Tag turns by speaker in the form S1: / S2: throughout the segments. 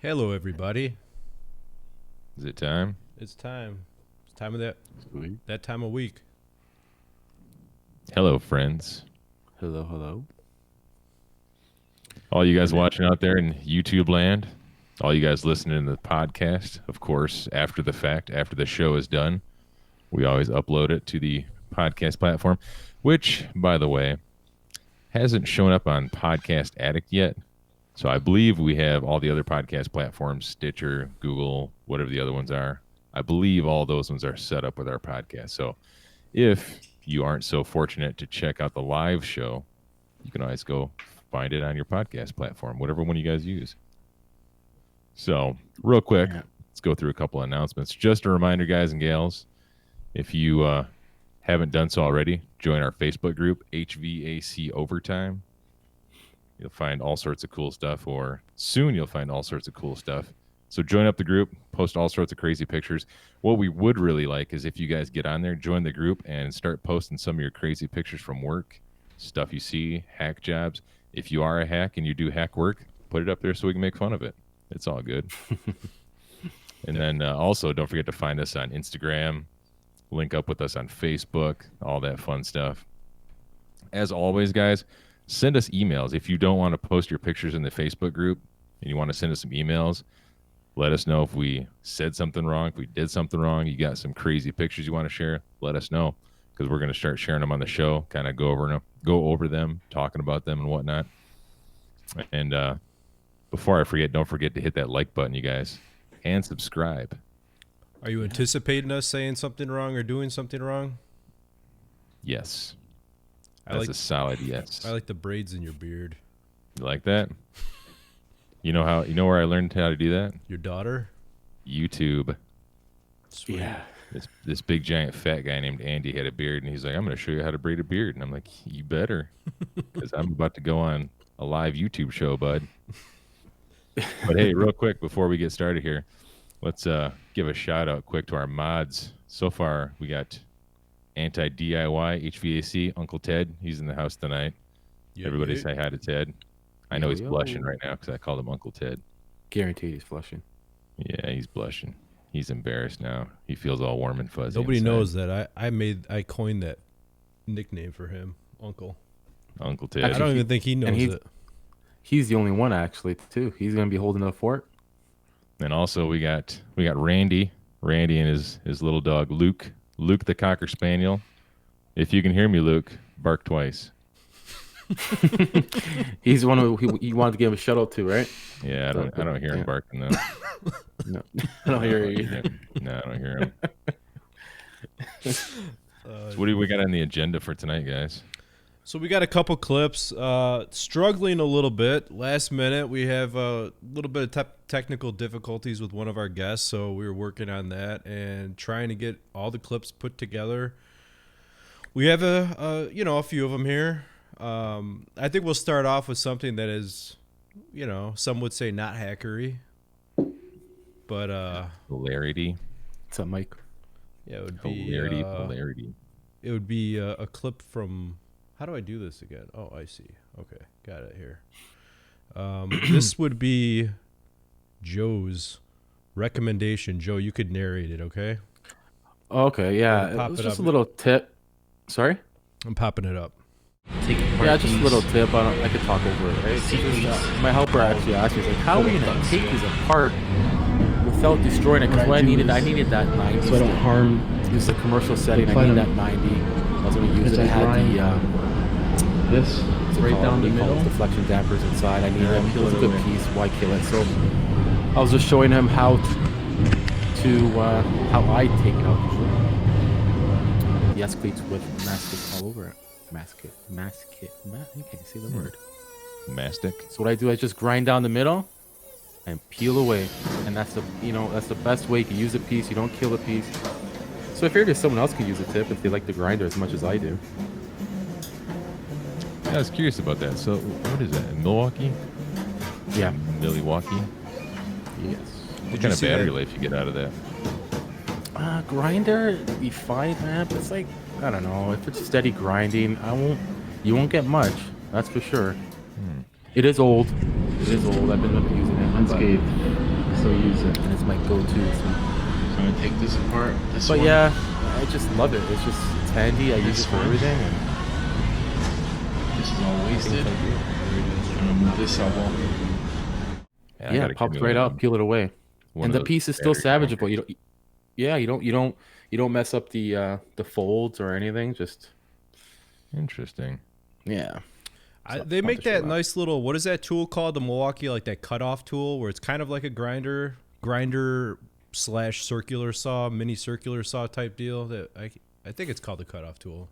S1: Hello, everybody.
S2: Is it time?
S1: It's time. It's time of that time of week.
S2: Hello, friends.
S3: Hello, hello.
S2: All you guys watching out there in YouTube land, all you guys listening to the podcast, of course, after the fact, after the show is done, we always upload it to the podcast platform, which, by the way, hasn't shown up on Podcast Addict yet. So I believe we have all the other podcast platforms, Stitcher, Google, whatever the other ones are. I believe all those ones are set up with our podcast. So if you aren't so fortunate to check out the live show, you can always go find it on your podcast platform, whatever one you guys use. So real quick, let's go through a couple of announcements. Just a reminder, guys and gals, if you haven't done so already, join our Facebook group, HVAC Overtime. You'll find all sorts of cool stuff, or soon you'll find all sorts of cool stuff. So join up the group, post all sorts of crazy pictures. What we would really like is if you guys get on there, join the group, and start posting some of your crazy pictures from work, stuff you see, hack jobs. If you are a hack and you do hack work, put it up there so we can make fun of it. It's all good. And then also don't forget to find us on Instagram, link up with us on Facebook, all that fun stuff. As always, guys, send us emails. If you don't want to post your pictures in the Facebook group and you want to send us some emails, let us know if we said something wrong, if we did something wrong, you got some crazy pictures you want to share, let us know, because we're going to start sharing them on the show, kind of go over them, talking about them and whatnot. And before I forget, don't forget to hit that like button, you guys, and subscribe.
S1: Are you anticipating us saying something wrong or doing something wrong?
S2: Yes. That's a solid yes.
S1: I like the braids in your beard.
S2: You like that? You know where I learned how to do that?
S1: Your daughter?
S2: YouTube.
S1: Sweet.
S3: Yeah.
S2: This big giant fat guy named Andy had a beard, and he's like, I'm going to show you how to braid a beard. And I'm like, you better, because I'm about to go on a live YouTube show, bud. But hey, real quick before we get started here, let's give a shout out quick to our mods. So far, we got Anti-DIY HVAC, Uncle Ted. He's in the house tonight. Everybody say hi to Ted. I know he's blushing right now because I called him Uncle Ted.
S3: Guaranteed he's flushing.
S2: Yeah, he's blushing. He's embarrassed now. He feels all warm and fuzzy.
S1: Nobody
S2: inside.
S1: knows that I coined that nickname for him, Uncle.
S2: Uncle Ted.
S1: I don't even think he knows it.
S3: He's the only one actually too. He's gonna be holding the fort.
S2: And also we got Randy. Randy and his little dog Luke. Luke the Cocker Spaniel. If you can hear me, Luke, bark twice.
S3: He's one who you wanted to give a shout out to, right?
S2: Yeah, I don't hear him barking though.
S3: No, I don't hear you either.
S2: No, I don't hear him. So what do we got on the agenda for tonight, guys?
S1: So we got a couple clips. Struggling a little bit. Last minute, we have a little bit of technical difficulties with one of our guests, so we were working on that and trying to get all the clips put together. We have a few of them here. I think we'll start off with something that is, some would say not hackery, but
S2: Hilarity.
S3: What's up, Mike?
S1: Yeah, it would be
S2: Hilarity.
S1: It would be a clip from. How do I do this again? Oh, I see. Okay, got it here. This would be Joe's recommendation. Joe, you could narrate it, okay?
S3: Okay, yeah.
S1: Pop
S3: It was
S1: it
S3: just
S1: up.
S3: a little tip. Sorry?
S1: I'm popping it up.
S3: Yeah, just a little tip. I could talk over it, right? Just, my helper actually asked me, he's like, how are we gonna take these apart without destroying it? Because what I needed that 90.
S4: So I don't harm.
S3: Use the commercial setting. I need that 90. I was gonna use it. It had the
S4: This right down the middle.
S3: deflection dampers inside. I need them. It was a good piece. Why kill it? So I was just showing him how I take it out usually. The S cleats with mastic all over it. Mastic. You can't say the word.
S2: Mastic.
S3: So what I do, I just grind down the middle and peel away. And that's the best way. You can use a piece. You don't kill the piece. So I figured if someone else could use a tip if they like the grinder as much as I do.
S2: I was curious about that. So what is that? Milwaukee?
S3: Yeah.
S2: Milwaukee?
S3: Yes.
S2: What kind of battery life you get out of that?
S3: Grinder, it'd be 5 amp. It's like, I don't know, if it's steady grinding, you won't get much. That's for sure. It is old. I've been using it.
S4: Unscathed. So use it.
S3: and it's my go-to.
S4: So I'm gonna take this apart.
S3: But yeah, I just love it. It's handy. I use it for everything. And
S4: This is all wasted. I'm gonna move this out.
S3: yeah, it pops right out, peel it away, and the piece is still salvageable. You don't mess up the folds or anything. Just
S2: Interesting.
S3: yeah.
S1: They make that nice little, what is that tool called? The Milwaukee, like that cutoff tool, where it's kind of like a grinder slash circular saw, mini circular saw type deal. That I think it's called the cutoff tool.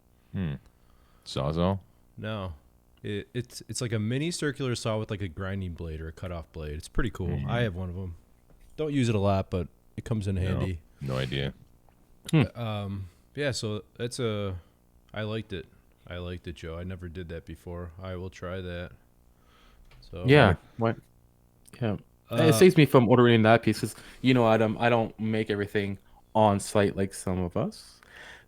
S2: Sawzall?
S1: No, it's like a mini circular saw with like a grinding blade or a cutoff blade. It's pretty cool. I have one of them. Don't use it a lot, but it comes in handy.
S2: No idea.
S1: Yeah, so I liked it. I liked it, Joe. I never did that before. I will try that. So
S3: Yeah. What? Yeah. It saves me from ordering that piece because, Adam, I don't make everything on site like some of us.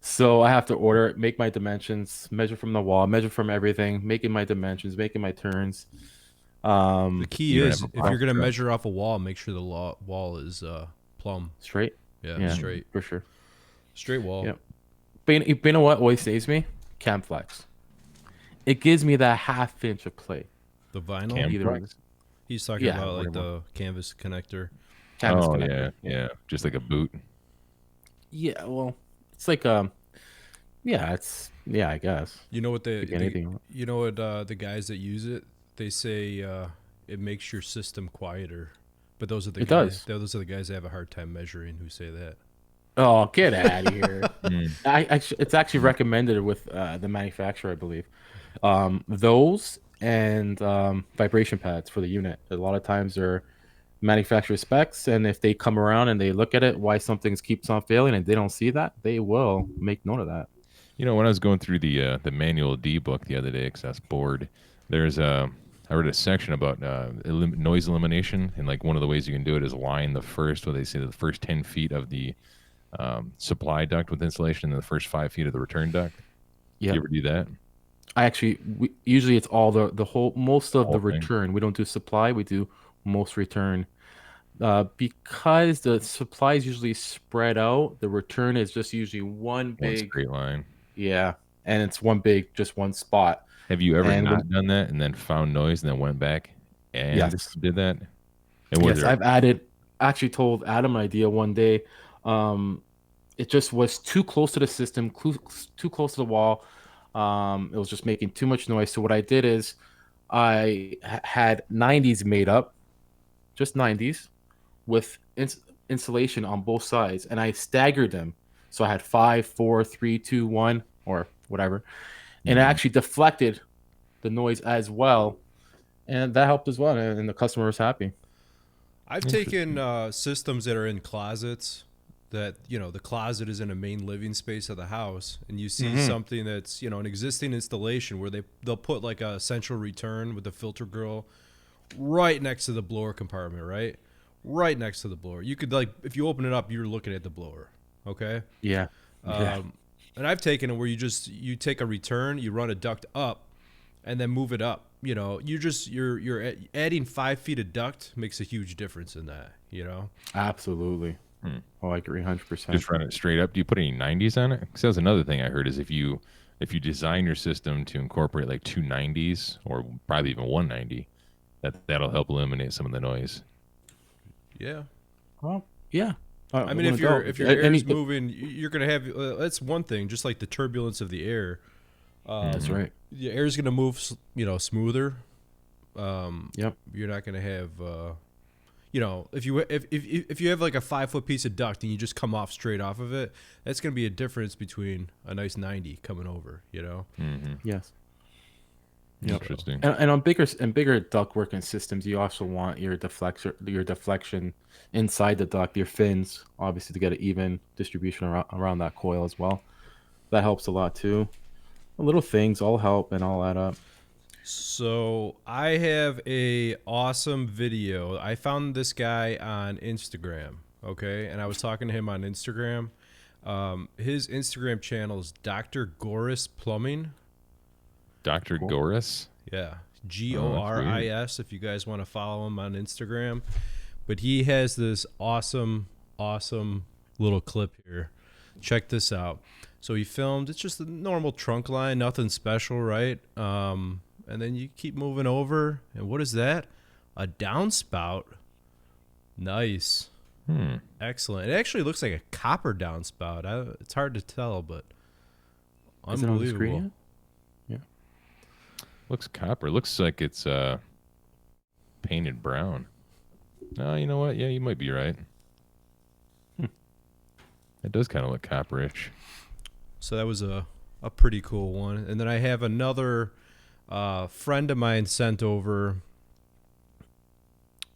S3: So I have to order it, make my dimensions, measure from the wall, measure from everything, making my dimensions, making my turns.
S1: The key
S2: You
S1: is
S2: have a
S1: if you're gonna
S2: truck.
S1: measure off a wall, make sure the wall is plumb.
S3: Straight.
S1: Yeah, straight
S3: For sure.
S1: wall.
S3: Yep. But you know what always saves me? Cam flex. It gives me that half inch of play.
S1: The vinyl.
S2: Cam
S3: Either
S2: flex?
S1: He's talking
S3: Yeah,
S1: about like
S3: whatever.
S1: the canvas connector.
S3: Canvas
S2: Oh,
S3: connector.
S2: yeah. Just like a boot.
S3: Yeah, well, it's like I guess.
S1: You know what
S3: Like anything.
S1: you know what the guys that use it, they say it makes your system quieter. But those are the
S3: It
S1: guys,
S3: does.
S1: those are the guys that have a hard time measuring who say that.
S3: Oh, get out of here! It's actually recommended with the manufacturer, I believe. Those and vibration pads for the unit. A lot of times they're manufacturer specs, and if they come around and they look at it, why something keeps on failing, and they don't see that, they will make note of that.
S2: When I was going through the Manual D book the other day, because I was bored, I read a section about noise elimination, and like one of the ways you can do it is line the first 10 feet of the supply duct with insulation and the first 5 feet of the return duct.
S3: Yeah,
S2: You ever do that?
S3: Usually it's all the whole most of the
S2: Whole thing.
S3: return. We don't do supply, we do most return. Because the supply is usually spread out, the return is just usually one
S2: One
S3: big,
S2: straight line.
S3: yeah, and it's just one spot.
S2: Have you ever
S3: And
S2: not done that and then found noise and then went back and
S3: Yes.
S2: did that? And was
S3: Yes,
S2: there-
S3: I've actually told Adam an idea one day. It just was too close to the system, too close to the wall. It was just making too much noise. So what I did is I had 90s made up, just 90s, with insulation on both sides, and I staggered them. So I had 5, 4, 3, 2, 1, or whatever, and it actually deflected the noise as well, and that helped as well. And the customer was happy.
S1: I've taken systems that are in closets that, the closet is in a main living space of the house, and you see something that's, an existing installation where they'll put like a central return with the filter grill right next to the blower compartment, right next to the blower. You could, like, if you open it up, you're looking at the blower. Okay.
S3: Yeah.
S1: And I've taken it where you take a return, you run a duct up, and then move it up. You're adding 5 feet of duct makes a huge difference in that.
S3: Absolutely. Oh, I agree 100%.
S2: just run it straight up? Do you put any 90s on it? Because that's another thing I heard is if you design your system to incorporate like 2 90s or probably even 190, that'll help eliminate some of the noise.
S1: Yeah.
S3: Well, yeah.
S1: I mean, if your air is moving, you're gonna have that's one thing. Just like the turbulence of the air,
S3: that's right.
S1: the air is gonna move, smoother.
S3: Yep.
S1: You're not gonna have, if you have like a 5 foot piece of duct and you just come off straight off of it, that's gonna be a difference between a nice 90 coming over.
S3: Yes.
S2: Interesting.
S3: And on bigger ductwork and systems, you also want your deflection inside the duct, your fins, obviously, to get an even distribution around that coil as well. That helps a lot too. The little things all help and all add up.
S1: So I have a awesome video. I found this guy on Instagram, okay, and I was talking to him on Instagram. His Instagram channel is Dr. Goris Plumbing.
S2: Dr. Goris?
S1: Yeah, Goris. If you guys want to follow him on Instagram, But he has this awesome little clip here. Check this out. So he filmed, it's just a normal trunk line, nothing special, right? And then you keep moving over, and what is that? A downspout. Nice. Excellent. It actually looks like a copper downspout. It's hard to tell, but
S3: Is it on the
S1: unbelievable.
S3: screen yet?
S2: Looks copper. Looks like it's painted brown. No, you know what? Yeah, you might be right. It does kind of look copperish.
S1: So that was a pretty cool one. And then I have another friend of mine sent over.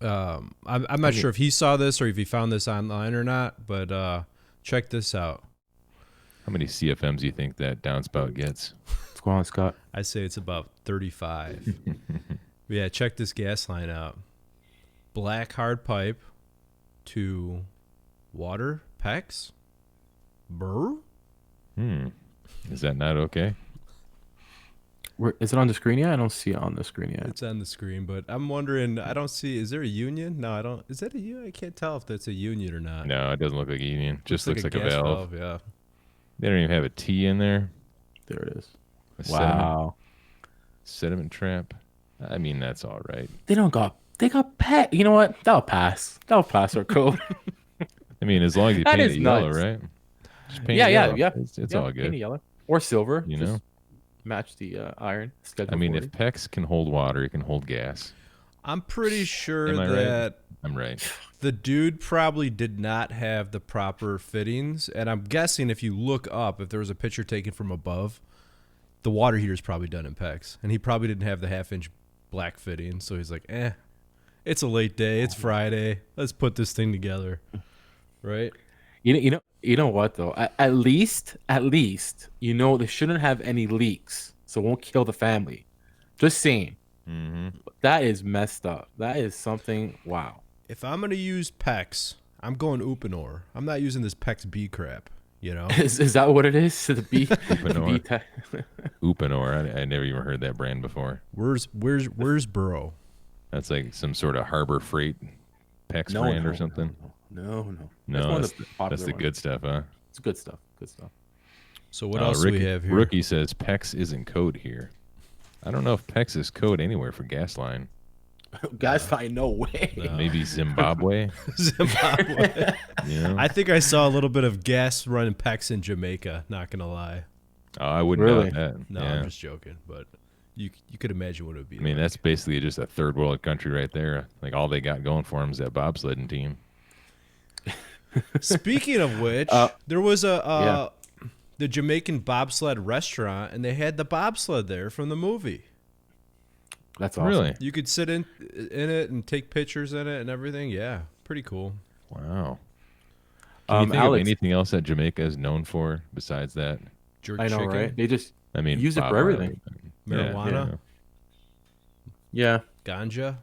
S1: I'm not sure if he saw this or if he found this online or not, but check this out.
S2: How many CFMs do you think that downspout gets?
S3: What's going on, Scott?
S1: I say it's about 35. But yeah, check this gas line out. Black hard pipe to water PEX. Burr?
S2: Is that not okay?
S3: Is it on the screen yet? I don't see it on the screen yet.
S1: It's on the screen, but I'm wondering, I don't see, is there a union? No, I don't. Is that a union? I can't tell if that's a union or not.
S2: No, it doesn't look like a union. Just looks like a
S1: gas
S2: valve.
S1: Yeah.
S2: They don't even have a T in there.
S3: There it is.
S2: A
S3: Wow.
S2: sediment trap. I mean, that's all right.
S3: They got pet. You know what? That'll pass. That'll pass our code.
S2: I mean, as long as you
S3: That
S2: paint
S3: is
S2: it yellow,
S3: nuts.
S2: right? Just paint
S3: Yeah,
S2: it
S3: yeah,
S2: yellow.
S3: yeah.
S2: It's
S3: Yeah,
S2: all
S3: paint it
S2: good.
S3: yellow or silver.
S2: You
S3: Just
S2: know?
S3: match the iron schedule.
S2: I mean,
S3: 40.
S2: if PEX can hold water, it can hold gas.
S1: I'm pretty sure
S2: Am I right?
S1: that
S2: I'm right.
S1: the dude probably did not have the proper fittings. And I'm guessing if you look up, if there was a picture taken from above, the water heater's probably done in PEX. And he probably didn't have the 1/2-inch black fitting. So he's like, it's a late day. It's Friday. Let's put this thing together. Right?
S3: You know what though? At least you know they shouldn't have any leaks, so it won't kill the family. Just saying. That is messed up. That is something. Wow.
S1: If I'm going to use PEX, I'm going Upanor. I'm not using this PEX B crap, you know?
S3: Is that what it is? The B.
S2: Upanor. Upanor. I never even heard that brand before.
S1: Where's Burrow?
S2: That's like some sort of Harbor Freight PEX brand or something.
S3: No.
S2: No,
S3: one
S2: that's,
S3: of the popular
S2: that's the
S3: ones.
S2: good stuff, huh?
S3: It's good stuff. Good stuff.
S1: So what else do we have here?
S2: Rookie says PEX isn't code here. I don't know if PEX is code anywhere for gas line.
S3: Guys, find no way.
S2: Maybe Zimbabwe.
S1: Zimbabwe.
S2: You know?
S1: I think I saw a little bit of gas running PEX in Jamaica, not going to lie.
S2: Oh, I wouldn't
S3: Really?
S2: know that.
S1: No,
S2: Yeah.
S1: I'm just joking, but you could imagine what it would be.
S2: I mean, that's basically just a third world country right there. Like all they got going for them is that bobsledding team.
S1: Speaking of which, there was the Jamaican bobsled restaurant, and they had the bobsled there from the movie.
S3: That's awesome.
S2: Really?
S1: You could sit in it and take pictures in it and everything. Yeah, pretty cool.
S2: Wow. Can you think
S3: Alex,
S2: of anything else that Jamaica is known for besides that?
S1: Jerk
S3: I know,
S1: chicken,
S3: right? They just
S2: I mean,
S3: use it
S2: Bob
S3: for everything.
S2: Marley.
S1: marijuana,
S3: yeah.
S1: ganja,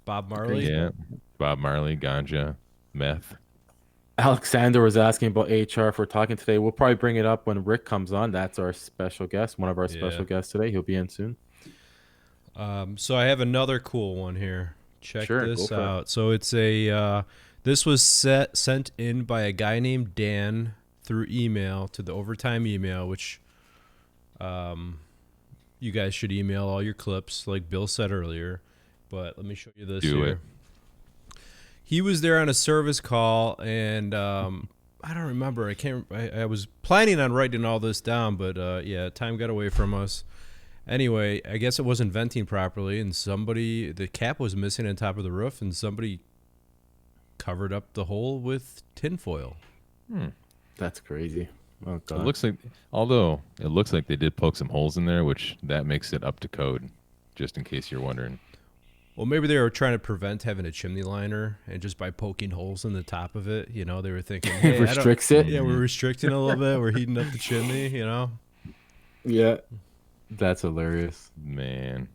S1: Bob Marley.
S2: Yeah. Bob Marley, ganja, meth.
S3: Alexander was asking about HR if we're talking today. We'll probably bring it up when Rick comes on. That's our special guest, one of our special guests today. He'll be in soon.
S1: So I have another cool one here. Check
S3: Sure,
S1: this
S3: go for it.
S1: out. So it's a this was sent in by a guy named Dan through email to the Overtime email, which you guys should email all your clips, like Bill said earlier. But let me show you this
S2: Do
S1: here.
S2: it.
S1: He was there on a service call, and I don't remember. I was planning on writing all this down, but yeah, time got away from us. Anyway, I guess it wasn't venting properly, and the cap was missing on top of the roof, and somebody covered up the hole with tinfoil.
S3: That's crazy. Oh
S2: It
S3: god.
S2: looks like they did poke some holes in there, which that makes it up to code, just in case you're wondering.
S1: Well, maybe they were trying to prevent having a chimney liner, and just by poking holes in the top of it, they were thinking, hey,
S3: It restricts it.
S1: Yeah, we're restricting a little bit. We're heating up the chimney,
S3: Yeah. That's hilarious.
S2: Man,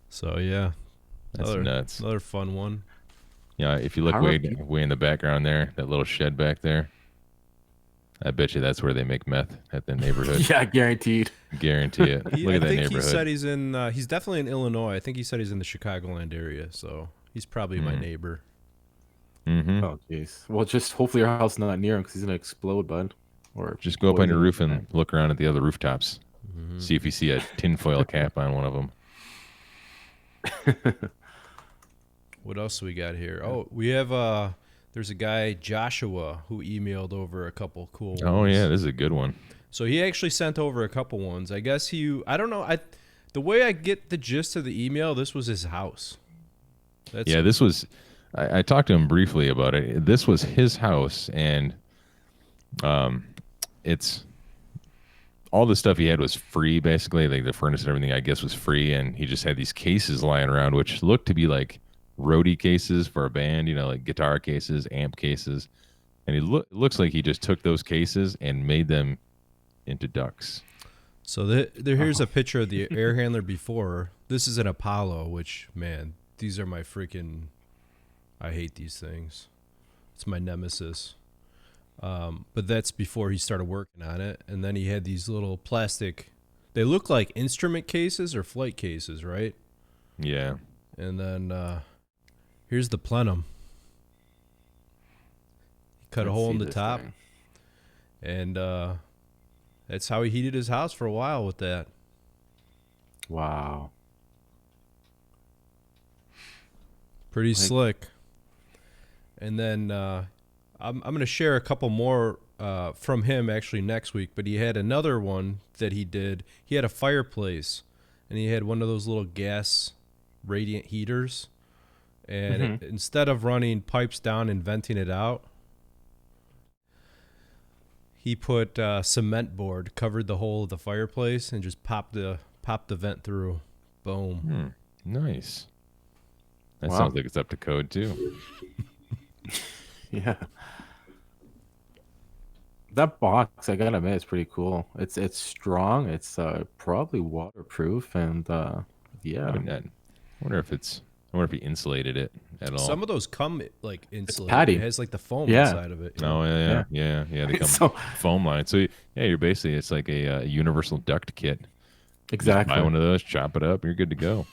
S1: So yeah,
S2: that's nuts.
S1: Another fun one.
S2: Yeah, if you look
S3: How are
S2: way
S3: people-
S2: in the background there, that little shed back there, I bet you that's where they make meth at the neighborhood.
S3: Yeah, guaranteed.
S2: Guarantee it. Look
S1: I
S2: at that
S1: think
S2: neighborhood.
S1: he said he's in. He's definitely in Illinois. I think he said he's in the Chicagoland area, so he's probably my neighbor.
S2: Mm-hmm.
S3: Oh, jeez. Well, just hopefully your house is not near him because he's gonna explode, bud. Or
S2: Just go up on your
S3: poison.
S2: roof and look around at the other rooftops. See if you see a tinfoil cap on one of them.
S1: What else do we got here? Oh, we have there's a guy, Joshua, who emailed over a couple cool ones.
S2: Oh yeah, this is a good one.
S1: So he actually sent over a couple ones. I guess I don't know. The way I get the gist of the email, this was his house.
S2: Yeah, this was. I talked to him briefly about it. This was his house, and it's all the stuff he had was free, basically. Like the furnace and everything, I guess, was free, and he just had these cases lying around, which looked to be like roadie cases for a band, like guitar cases, amp cases, and it looks like he just took those cases and made them into ducts.
S1: So here's a picture of the air handler before. This is an Apollo, which, man, these are my freaking... I hate these things. It's my nemesis. But that's before he started working on it. And then he had these little plastic... They look like instrument cases or flight cases, right?
S2: Yeah.
S1: And then here's the plenum. He cut a hole in the top.
S3: Thing.
S1: And that's how he heated his house for a while with that.
S3: Wow.
S1: Pretty slick. And then I'm going to share a couple more from him actually next week. But he had another one that he did. He had a fireplace, and he had one of those little gas radiant heaters. And instead of running pipes down and venting it out, he put cement board, covered the hole of the fireplace, and just popped the vent through. Boom.
S2: Nice. That
S3: Wow.
S2: sounds like it's up to code too.
S3: Yeah. That box, I gotta admit, is pretty cool. It's strong. It's probably waterproof, and yeah.
S2: I wonder if he insulated it at all.
S1: Some of those come like insulated.
S3: padding.
S1: It has like the foam
S3: Yeah.
S1: inside of it.
S2: Oh yeah. They come
S3: So-
S2: foam line. So yeah, you're basically it's like a universal duct kit. Just
S3: Exactly.
S2: buy one of those, chop it up, you're good to go.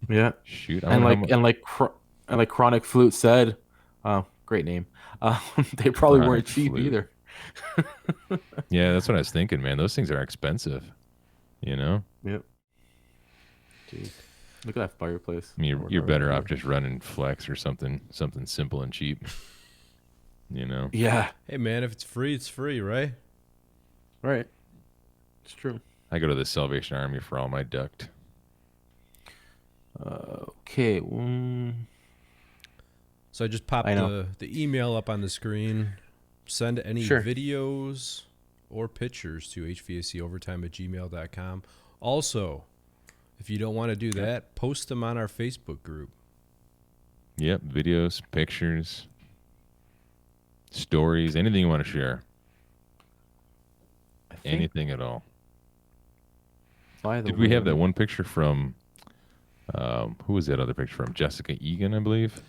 S3: Yeah.
S2: Shoot. I
S3: And
S2: wonder
S3: like
S2: how
S3: and like Chronic Flute said, great name. They probably
S2: Chronic
S3: weren't cheap
S2: Flute.
S3: either.
S2: Yeah, that's what I was thinking, man. Those things are expensive.
S3: Yep. Jeez. Look at that fireplace.
S2: I mean,
S3: Or
S2: you're better
S3: whatever.
S2: off just running Flex or something simple and cheap.
S3: Yeah.
S1: Hey man, if it's free, it's free, right?
S3: Right. It's true.
S2: I go to the Salvation Army for all my duct.
S3: Okay.
S1: So I just popped
S3: I know.
S1: the email up on the screen. Send any
S3: Sure.
S1: videos or pictures to hvacOvertime@gmail.com. Also, if you don't want to do that, post them on our Facebook group.
S2: Yep, videos, pictures, stories, anything you want to share.
S3: I think
S2: Anything at all.
S3: by the
S2: Did we have
S3: way-
S2: that one picture from who was that other picture from? Jessica Egan, I believe.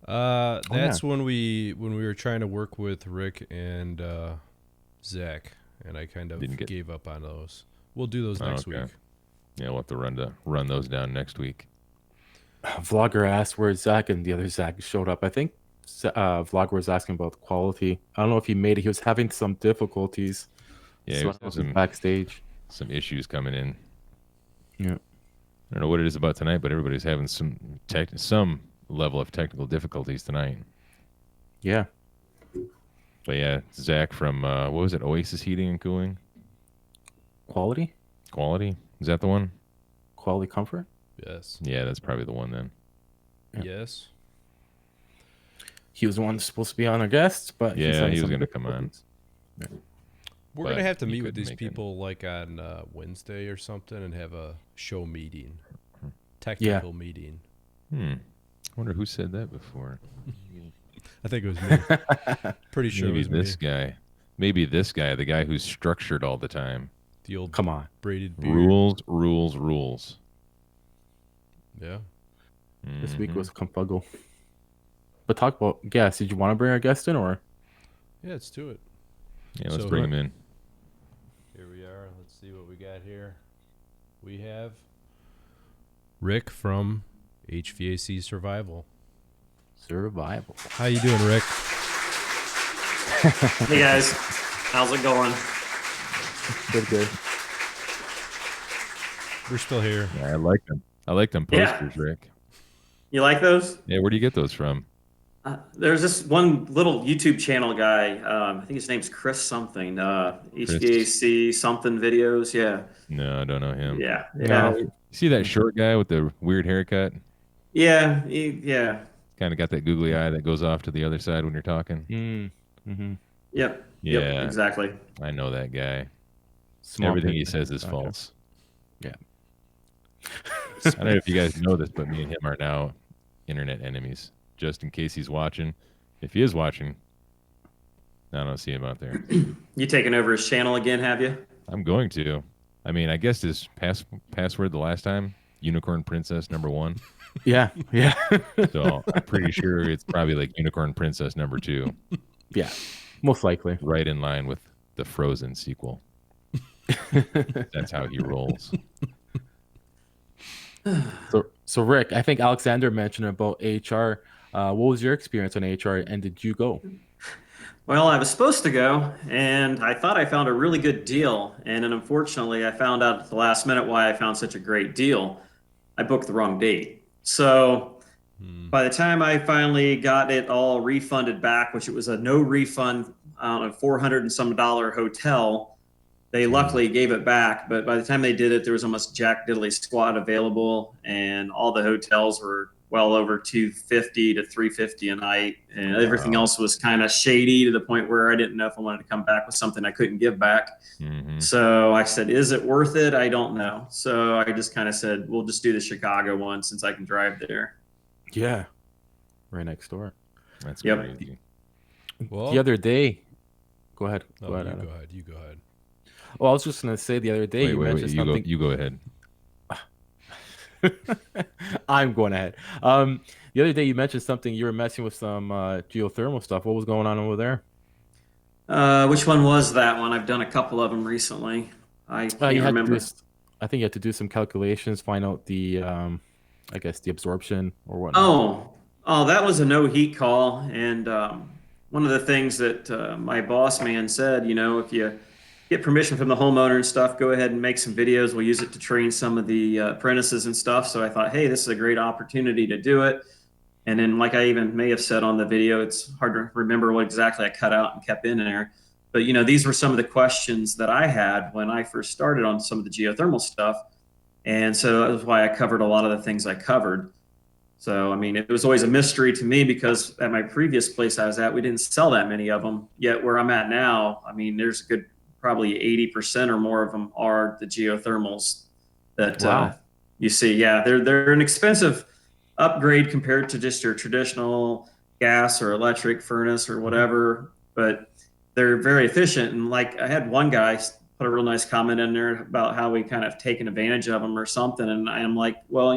S1: That's when we were trying to work with Rick and Zach, and I kind of gave up on those. We'll do those next week.
S2: Yeah, we'll have to run those down next week.
S3: Vlogger asked where Zach and the other Zach showed up. I think Vlogger was asking about quality. I don't know if he made it. He was having some difficulties.
S2: Yeah,
S3: So
S2: he
S3: I
S2: was
S3: was backstage.
S2: some issues coming in.
S3: Yeah.
S2: I don't know what it is about tonight, but everybody's having some level of technical difficulties tonight.
S3: Yeah.
S2: But yeah, Zach from what was it? Oasis Heating and Cooling
S3: Quality?
S2: Quality. Is that the one?
S3: Quality comfort?
S1: Yes.
S2: Yeah, that's probably the one then.
S3: Yeah.
S1: Yes.
S3: He was the one supposed to be on our guests, but he's
S2: Yeah,
S3: having
S2: he was
S3: some
S2: going to come on.
S3: difficulties.
S1: We're
S2: But
S1: gonna have to
S2: he
S1: meet with
S2: couldn't
S1: these
S2: make it.
S1: people like on Wednesday or something and have a show meeting, technical meeting.
S2: I wonder who said that before.
S1: I think it was me. Pretty sure
S2: Maybe
S1: it was
S2: this
S1: me.
S2: guy. Maybe this guy, the guy who's structured all the time.
S1: The old
S3: Come on.
S1: braided beard.
S2: Rules.
S1: Yeah.
S3: This week
S2: Mhm.
S3: was Confuggle. But talk about guests. Did you want to bring our guest in or?
S1: Yeah, let's do it.
S2: Yeah, let's
S1: So
S2: bring him in.
S1: Here we are. Let's see what we got here. We have Rick from HVAC Survival. How you doing, Rick?
S5: Hey guys, how's it going?
S3: Good.
S1: We're still here.
S2: Yeah, I like them. I like them posters, Rick.
S5: You like those?
S2: Yeah, where do you get those from?
S5: There's this one little YouTube channel guy. I think his name's Chris something. HVAC something videos. Yeah.
S2: No, I don't know him.
S5: Yeah.
S3: No.
S2: You see that short guy with the weird haircut?
S5: Yeah. Yeah.
S2: Kind of got that googly eye that goes off to the other side when you're talking.
S5: Yep.
S2: Yeah.
S5: Yep, exactly.
S2: I know that guy.
S3: Small
S2: Everything
S3: pit.
S2: he says is
S3: Okay.
S2: false.
S3: Yeah.
S2: I don't know if you guys know this, but me and him are now internet enemies. Just in case he's watching. If he is watching, I don't see him out there.
S5: You taking over his channel again, have you?
S2: I'm going to. I mean, I guessed his password the last time, Unicorn Princess #1.
S3: Yeah.
S2: So I'm pretty sure it's probably like Unicorn Princess #2.
S3: Yeah. Most likely.
S2: Right in line with the Frozen sequel. That's how he rolls.
S3: So Rick, I think Alexander mentioned about HR. What was your experience on HR, and did you go?
S5: Well, I was supposed to go, and I thought I found a really good deal. And then unfortunately, I found out at the last minute why I found such a great deal. I booked the wrong date. So by the time I finally got it all refunded back, which it was a no refund on a $400 and some hotel, they luckily gave it back. But by the time they did it, there was almost jack diddly squat available, and all the hotels were well over $250 to $350 a night, and everything else was kind of shady to the point where I didn't know if I wanted to come back with something I couldn't give back. So I said, is it worth it? I don't know. So I just kind of said, we'll just do the Chicago one since I can drive there.
S3: Yeah. Right next door.
S2: That's
S5: Yep.
S2: crazy.
S1: Well,
S3: The other day. Go ahead.
S1: oh,
S3: Go ahead,
S1: you
S3: Adam.
S1: go ahead. You go ahead.
S3: Well, I was just gonna say the other day you mentioned something.
S2: You go ahead.
S3: I'm going ahead. The other day you mentioned something. You were messing with some geothermal stuff. What was going on over there?
S5: Which one was that one? I've done a couple of them recently. I can't remember.
S3: I think you had to do some calculations, find out the, I guess the absorption or whatnot.
S5: Oh, that was a no heat call. And one of the things that my boss man said, if you get permission from the homeowner and stuff, go ahead and make some videos. We'll use it to train some of the apprentices and stuff. So I thought, hey, this is a great opportunity to do it. And then, like I even may have said on the video, it's hard to remember what exactly I cut out and kept in there. But, these were some of the questions that I had when I first started on some of the geothermal stuff. And so that was why I covered a lot of the things I covered. So, I mean, it was always a mystery to me because at my previous place I was at, we didn't sell that many of them. Yet where I'm at now, I mean, there's a good probably 80% or more of them are the geothermals that you see. Yeah, they're an expensive upgrade compared to just your traditional gas or electric furnace or whatever, but they're very efficient. And like I had one guy put a real nice comment in there about how we kind of taken advantage of them or something. And I'm like, well,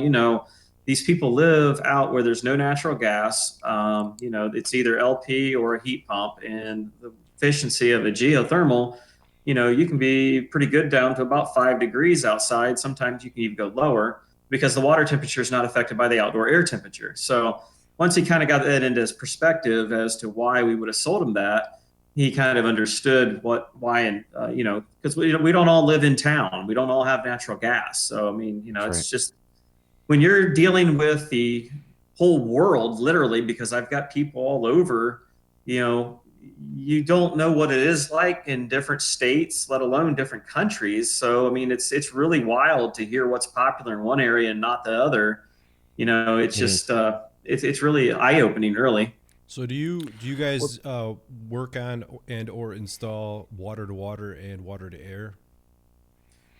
S5: these people live out where there's no natural gas. It's either LP or a heat pump, and the efficiency of a geothermal, you can be pretty good down to about 5 degrees outside. Sometimes you can even go lower because the water temperature is not affected by the outdoor air temperature. So once he kind of got that into his perspective as to why we would have sold him that, he kind of understood why, and because we don't all live in town. We don't all have natural gas. So, I mean, it's just when you're dealing with the whole world, literally, because I've got people all over, you don't know what it is like in different states, let alone different countries. So, I mean, it's really wild to hear what's popular in one area and not the other. It's just it's really eye-opening, really.
S1: So do you guys work on and or install water to water and water to air?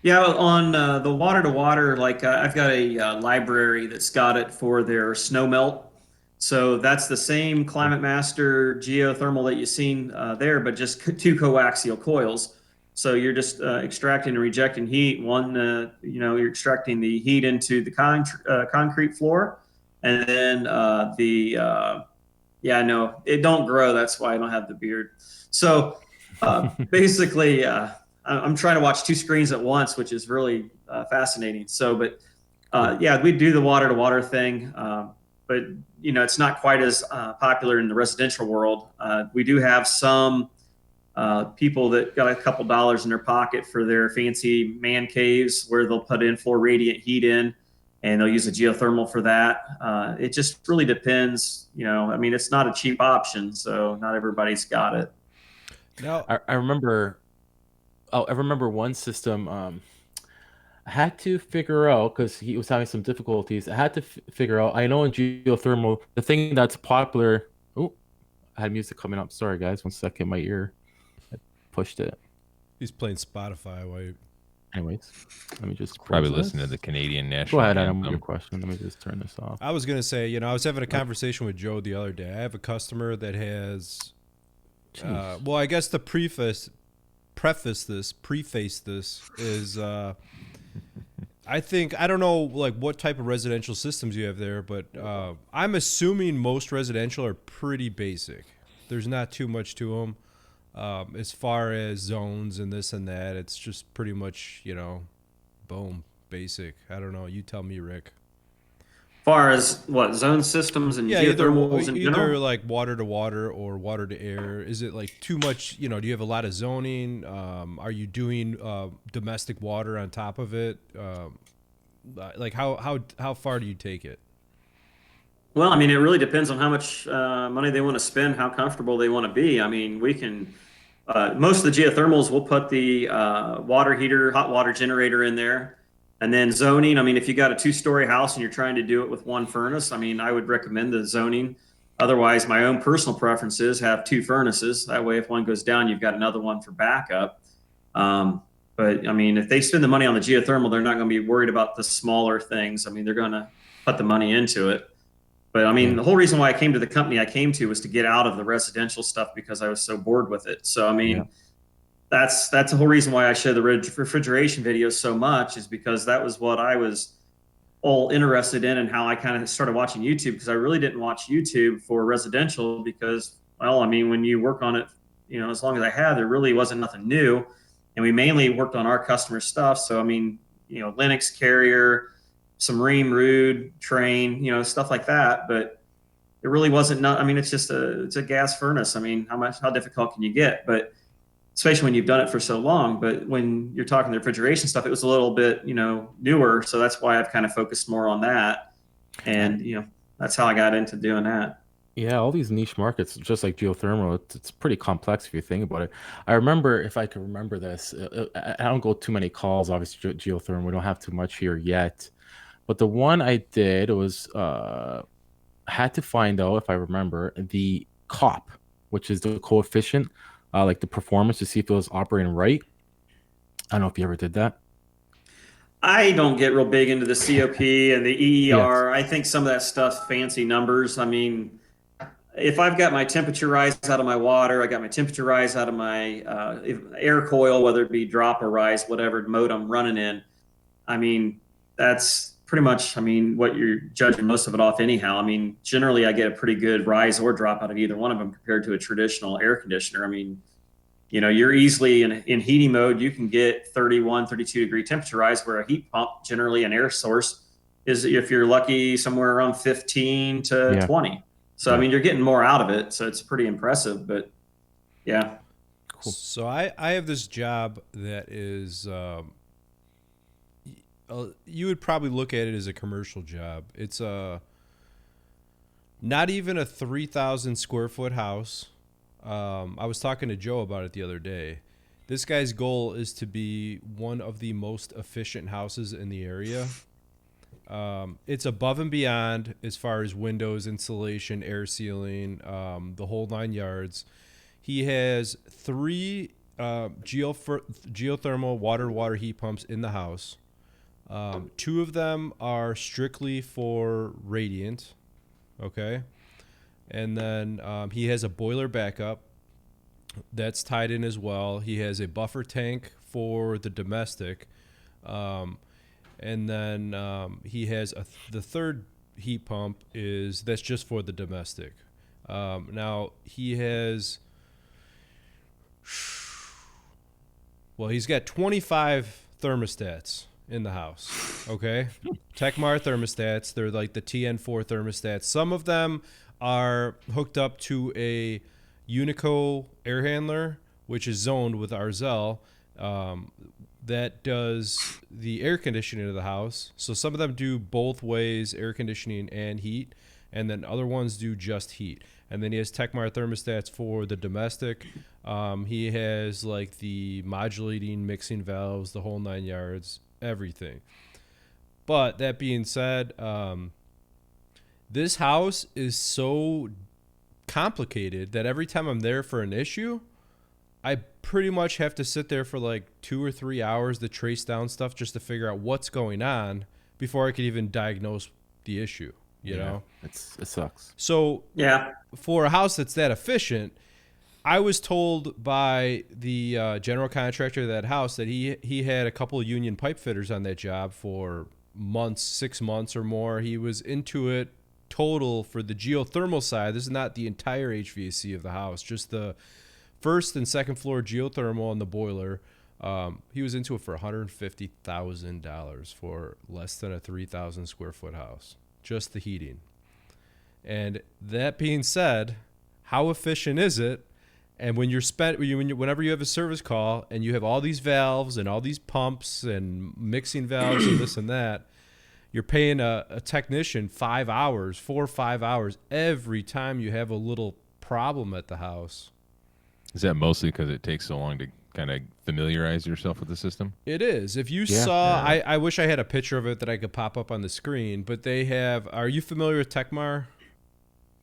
S5: Yeah, on the water to water, like I've got a library that's got it for their snow melt. So that's the same Climate Master geothermal that you've seen there, but just two coaxial coils. So you're just extracting and rejecting heat. One, you're extracting the heat into the concrete floor, and then it don't grow. That's why I don't have the beard. So Basically, I'm trying to watch two screens at once, which is really fascinating. So, but yeah, we do the water to water thing, but it's not quite as popular in the residential world. We do have some people that got a couple dollars in their pocket for their fancy man caves where they'll put in floor radiant heat in, and they'll use a geothermal for that. It just really depends. I mean, it's not a cheap option, so not everybody's got it.
S1: Now,
S3: I remember. Oh, I remember one system. I had to figure out because he was having some difficulties. I had to figure out. I know in geothermal, the thing that's popular. Oh, I had music coming up. Sorry, guys. 1 second. My ear. I pushed it.
S1: he's playing Spotify while
S3: Anyways, let me just
S2: Probably
S3: close
S2: listening to
S3: this.
S2: the Canadian national
S3: Go ahead, Adam, with
S2: anthem.
S3: your question. Let me just turn this off.
S1: I was gonna say, I was having a conversation with Joe the other day. I have a customer that has, well, I guess the preface this is, I don't know like what type of residential systems you have there, but I'm assuming most residential are pretty basic. There's not too much to them. As far as zones and this and that, it's just pretty much, boom, basic. I don't know. You tell me, Rick.
S5: Far as what zone systems and
S1: Yeah,
S5: geothermals in
S1: either
S5: general?
S1: like water to water or water to air. Is it like too much? Do you have a lot of zoning? Are you doing domestic water on top of it? Like how far do you take it?
S5: Well, I mean, it really depends on how much money they want to spend, how comfortable they want to be. I mean, we can, most of the geothermals, we'll put the water heater, hot water generator in there. And then zoning, I mean, if you got a 2-story house and you're trying to do it with one furnace, I mean, I would recommend the zoning. Otherwise, my own personal preference is have 2 furnaces. That way, if one goes down, you've got another one for backup. But I mean, if they spend the money on the geothermal, they're not going to be worried about the smaller things. I mean, they're going to put the money into it. But I mean, the whole reason why I came to the company I came to was to get out of the residential stuff because I was so bored with it. So I mean, that's the whole reason why I show the refrigeration videos so much, is because that was what I was all interested in, and how I kind of started watching YouTube, because I really didn't watch YouTube for residential because, well, I mean, when you work on it, as long as I had, there really wasn't nothing new, and we mainly worked on our customer stuff. So I mean, Linux carrier, some Ream, Rude, Train, stuff like that. But it really wasn't. I mean, it's a gas furnace. I mean, how difficult can you get? But especially when you've done it for so long. But when you're talking the refrigeration stuff, it was a little bit, newer. So that's why I've kind of focused more on that. And, that's how I got into doing that.
S3: Yeah, all these niche markets, just like geothermal, it's pretty complex if you think about it. I remember, if I can remember this, I don't go too many calls, obviously, geothermal. We don't have too much here yet. But the one I did was, I had to find out, if I remember, the COP, which is the coefficient, like the performance, to see if it was operating right. I don't know if you ever did that.
S5: I don't get real big into the COP and the
S3: Yes.
S5: EER. I think some of that stuff's fancy numbers. I mean, if I've got my temperature rise out of my water, I got my temperature rise out of my air coil, whether it be drop or rise, whatever mode I'm running in. I mean, that's pretty much, what you're judging most of it off anyhow. I mean, generally I get a pretty good rise or drop out of either one of them compared to a traditional air conditioner. I mean, you're easily in heating mode, you can get 31, 32 degree temperature rise, where a heat pump, generally an air source, is, if you're lucky, somewhere around 15 to 20. So, I mean, you're getting more out of it. So it's pretty impressive, but yeah.
S3: Cool.
S1: So I have this job that is, you would probably look at it as a commercial job. It's not even a 3,000 square foot house. I was talking to Joe about it the other day. This guy's goal is to be one of the most efficient houses in the area. It's above and beyond as far as windows, insulation, air sealing, the whole 9 yards. He has 3 geothermal water heat pumps in the house. 2 of them are strictly for radiant. Okay. And then he has a boiler backup that's tied in as well. He has a buffer tank for the domestic. And then he has the third heat pump that's just for the domestic. Now he has Well, he's got 25 thermostats in the house. Okay. Tecmar thermostats. They're like the TN4 thermostats. Some of them are hooked up to a Unico air handler, which is zoned with Arzell. That does the air conditioning of the house. So some of them do both ways, air conditioning and heat, and then other ones do just heat. And then he has Tecmar thermostats for the domestic. He has like the modulating mixing valves, the whole 9 yards, everything. But that being said, this house is so complicated that every time I'm there for an issue, I pretty much have to sit there for like 2 or 3 hours to trace down stuff just to figure out what's going on before I could even diagnose the issue, you know?
S3: It sucks.
S1: So
S5: Yeah.
S1: for a house that's that efficient, I was told by the general contractor of that house that he had a couple of union pipe fitters on that job for months, 6 months or more. He was into it total for the geothermal side. This is not the entire HVAC of the house, just the first and second floor geothermal and the boiler. He was into it for $150,000 for less than a 3,000 square foot house, just the heating. And that being said, how efficient is it? And when whenever you have a service call and you have all these valves and all these pumps and mixing valves and this and that, you're paying a technician 5 hours, 4 or 5 hours every time you have a little problem at the house.
S2: Is that mostly because it takes so long to kind of familiarize yourself with the system?
S1: It is. If you saw, I wish I had a picture of it that I could pop up on the screen, but they have, are you familiar with Tecmar?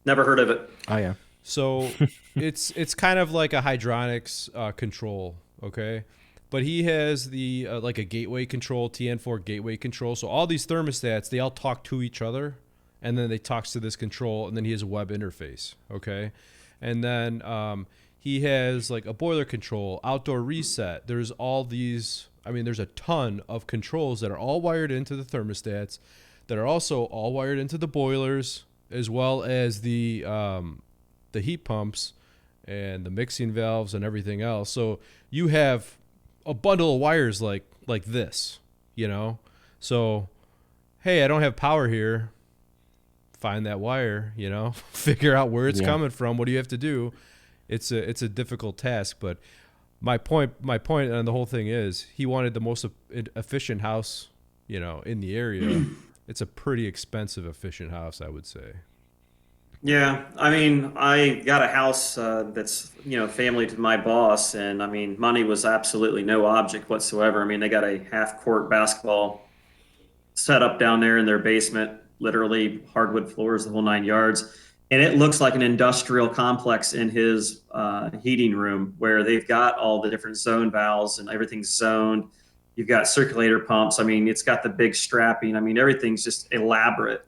S5: Never heard of it.
S3: Oh, yeah.
S1: So it's kind of like a hydronics control, okay? But he has the like a gateway control, TN4 gateway control. So all these thermostats, they all talk to each other, and then they talk to this control, and then he has a web interface, okay? And then he has like a boiler control, outdoor reset. There's all these, I mean, there's a ton of controls that are all wired into the thermostats that are also all wired into the boilers, as well as the heat pumps and the mixing valves and everything else. So you have a bundle of wires like this, you know? So, hey, I don't have power here. Find that wire, you know? Figure out where it's coming from. What do you have to do? It's a difficult task, but my point on the whole thing is he wanted the most efficient house, you know, in the area. It's a pretty expensive, efficient house, I would say.
S5: Yeah, I mean, I got a house that's, you know, family to my boss, and I mean, money was absolutely no object whatsoever. I mean, they got a half-court basketball set up down there in their basement, literally hardwood floors, the whole 9 yards, and it looks like an industrial complex in his heating room where they've got all the different zone valves and everything's zoned. You've got circulator pumps. I mean, it's got the big strapping. I mean, everything's just elaborate.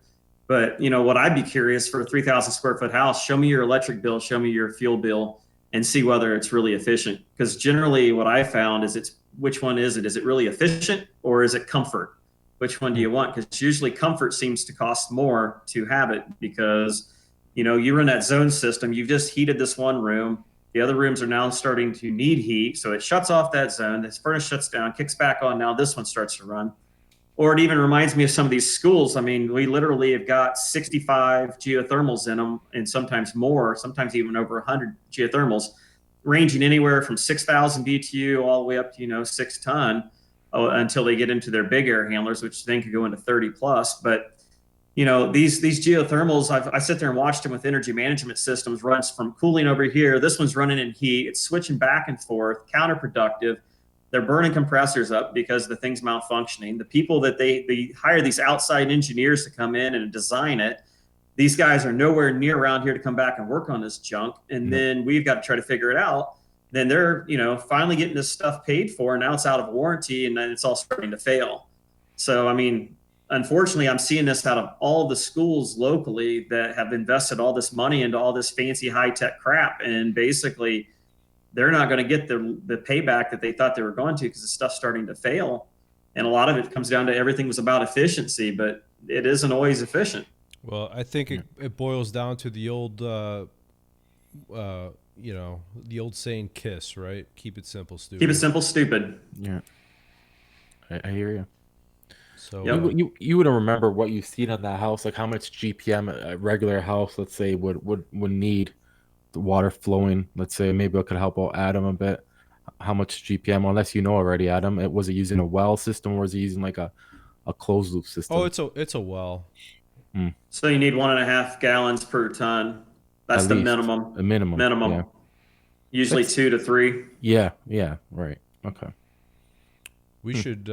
S5: But, you know, what I'd be curious for a 3,000 square foot house, show me your electric bill, show me your fuel bill, and see whether it's really efficient. Because generally what I found is which one is it? Is it really efficient or is it comfort? Which one do you want? Because usually comfort seems to cost more to have it because, you know, you run that zone system, you've just heated this one room. The other rooms are now starting to need heat. So it shuts off that zone. This furnace shuts down, kicks back on. Now this one starts to run. Or it even reminds me of some of these schools. I mean, we literally have got 65 geothermals in them and sometimes more, sometimes even over 100 geothermals, ranging anywhere from 6,000 BTU all the way up to, you know, 6 ton until they get into their big air handlers, which then could go into 30 plus. But, you know, these geothermals, I sit there and watch them with energy management systems, runs from cooling over here. This one's running in heat. It's switching back and forth, counterproductive. They're burning compressors up because the thing's malfunctioning. The people that they hire these outside engineers to come in and design it, these guys are nowhere near around here to come back and work on this junk. And then we've got to try to figure it out. Then they're, you know, finally getting this stuff paid for, and now it's out of warranty, and then it's all starting to fail. So, I mean, unfortunately, I'm seeing this out of all the schools locally that have invested all this money into all this fancy high-tech crap, and basically they're not going to get the payback that they thought they were going to because the stuff's starting to fail. And a lot of it comes down to everything was about efficiency, but it isn't always efficient.
S1: Well, I think it boils down to the old you know, the old saying, KISS, right? Keep it simple, stupid.
S5: Keep it simple, stupid.
S3: Yeah, I hear you.
S1: So
S5: Yep.
S3: You wouldn't remember what you've seen on that house, like how much GPM a regular house, let's say, would need the water flowing. Let's say maybe I could help out Adam a bit. How much GPM, unless you know already, Adam? Was it using a well system or was it using like a closed loop system?
S1: oh, it's a well.
S5: So you need 1.5 gallons per ton. That's
S3: At
S5: the
S3: least.
S5: minimum.
S3: A minimum.
S5: Minimum.
S3: Yeah.
S5: Usually 2 to 3.
S3: Yeah. Right. Okay.
S1: We should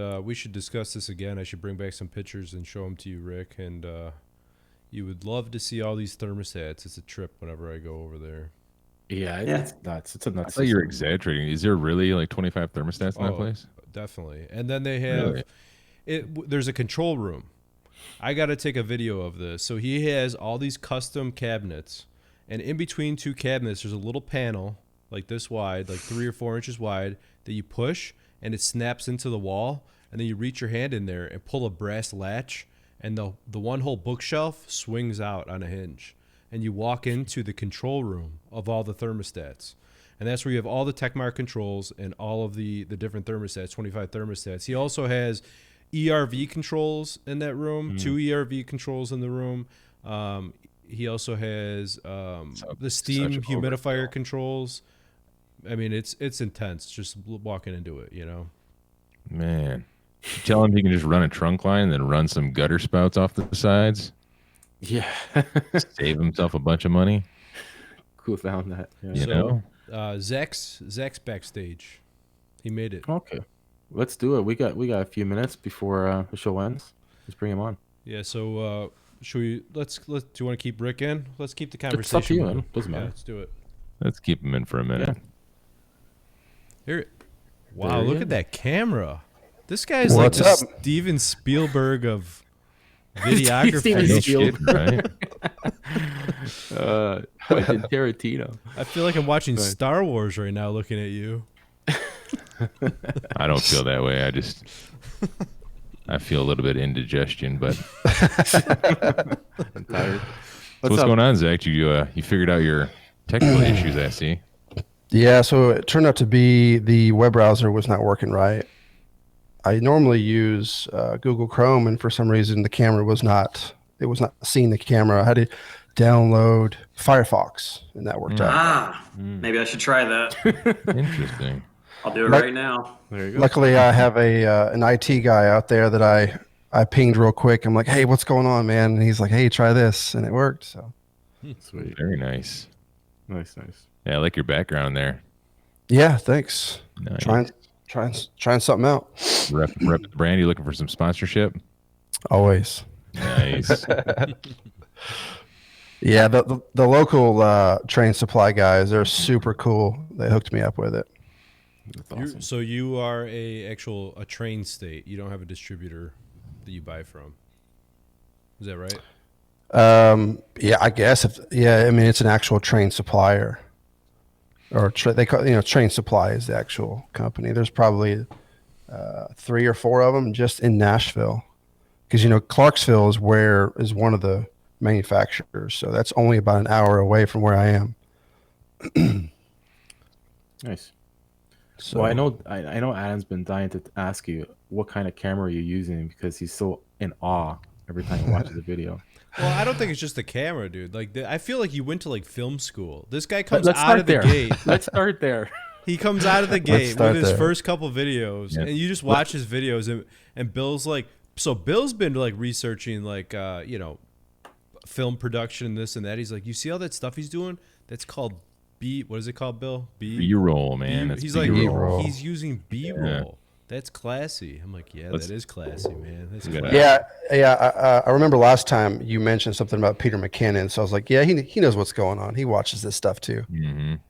S1: discuss this again. I should bring back some pictures and show them to you, Rick. And you would love to see all these thermostats. It's a trip whenever I go over there.
S3: Yeah,
S5: Yeah.
S3: it's nuts. It's a
S2: I
S3: nuts.
S2: thought you were
S3: system.
S2: exaggerating. Is there really like 25 thermostats in that place?
S1: Definitely. And then they have there's a control room. I got to take a video of this. So he has all these custom cabinets, and in between two cabinets, there's a little panel like this wide, like 3 or 4 inches wide, that you push, and it snaps into the wall, and then you reach your hand in there and pull a brass latch, and the one whole bookshelf swings out on a hinge, and you walk into the control room of all the thermostats. And that's where you have all the Techmark controls and all of the different thermostats, 25 thermostats. He also has ERV controls in that room, 2 ERV controls in the room. He also has the steam
S2: such
S1: humidifier
S2: overkill.
S1: controls. I mean, it's intense just walking into it, you know.
S2: Man, you tell him he can just run a trunk line and then run some gutter spouts off the sides.
S3: Yeah.
S2: Save himself a bunch of money.
S3: Cool. Found that. Yeah.
S2: You
S1: So,
S2: know?
S1: Zach's backstage. He made it.
S3: Okay. Let's do it. We got a few minutes before the show ends. Let's bring him on.
S1: Yeah. So should we? Let's. Do you want to keep Rick in? Let's keep the
S3: It's up
S1: conversation.
S3: to you,
S1: going.
S3: man. Doesn't
S1: Yeah,
S3: matter.
S1: let's do it.
S2: Let's keep him in for a minute.
S1: Here. Wow,
S3: There he
S1: look
S3: is.
S1: at that camera. This guy's
S6: What's
S1: like the
S6: up?
S1: Steven Spielberg of videography.
S3: Steven
S2: No
S3: Spielberg.
S2: kidding, right?
S3: Quentin Tarantino.
S1: I feel like I'm watching
S3: Right.
S1: Star Wars right now looking at you.
S2: I don't feel that way. I feel a little bit indigestion, but
S3: I'm tired.
S2: so what's going on, Zach? You figured out your technical issues, I see.
S6: Yeah, so it turned out to be the web browser was not working right. I normally use Google Chrome, and for some reason the camera was not. It was not seeing the camera. I had to download Firefox, and that worked out.
S5: Maybe I should try that.
S2: Interesting.
S5: I'll do it
S6: Like-
S5: right now.
S3: There you go.
S6: Luckily, I have an IT guy out there that I pinged real quick. I'm like, hey, what's going on, man? And he's like, hey, try this, and it worked. So
S3: Sweet.
S2: Very nice.
S3: Nice.
S2: Yeah, I like your background there.
S6: yeah, thanks.
S2: Nice.
S6: Trying something out.
S2: Rep the brand. You looking for some sponsorship?
S6: Always.
S2: Nice.
S6: Yeah, the local train supply guys, they're super cool. They hooked me up with it.
S3: That's awesome.
S1: So you are a train state. You don't have a distributor that you buy from. Is that right?
S6: Yeah, I guess I mean it's an actual train supplier, or they call train supply is the actual company. There's probably 3 or 4 of them just in Nashville, because Clarksville is one of the manufacturers, so that's only about an hour away from where I am.
S3: Nice.
S6: So
S3: Well, I know Adam's been dying to ask you what kind of camera you're using because he's so in awe every time he watches a video.
S1: Well, I don't think it's just the camera, dude. Like, I feel like you went to like film school. This guy comes
S3: Let's
S1: out
S3: start
S1: of the
S3: there.
S1: gate.
S3: Let's start there.
S1: He comes out of the gate
S6: start
S1: with his
S6: there.
S1: first couple videos,
S2: Yeah.
S1: and you just watch his videos, and Bill's like, so Bill's been like researching like film production, this and that. He's like, you see all that stuff he's doing? That's called what is it called, Bill?
S2: B-roll, man. That's
S1: He's like,
S2: B-roll.
S1: he's using B-roll. That's classy. I'm like, yeah,
S2: Let's-
S1: that is classy, man. That's
S2: Yeah.
S1: classy.
S6: yeah. I remember last time you mentioned something about Peter McKinnon, so I was like, yeah, he knows what's going on. He watches this stuff too.
S2: Mhm.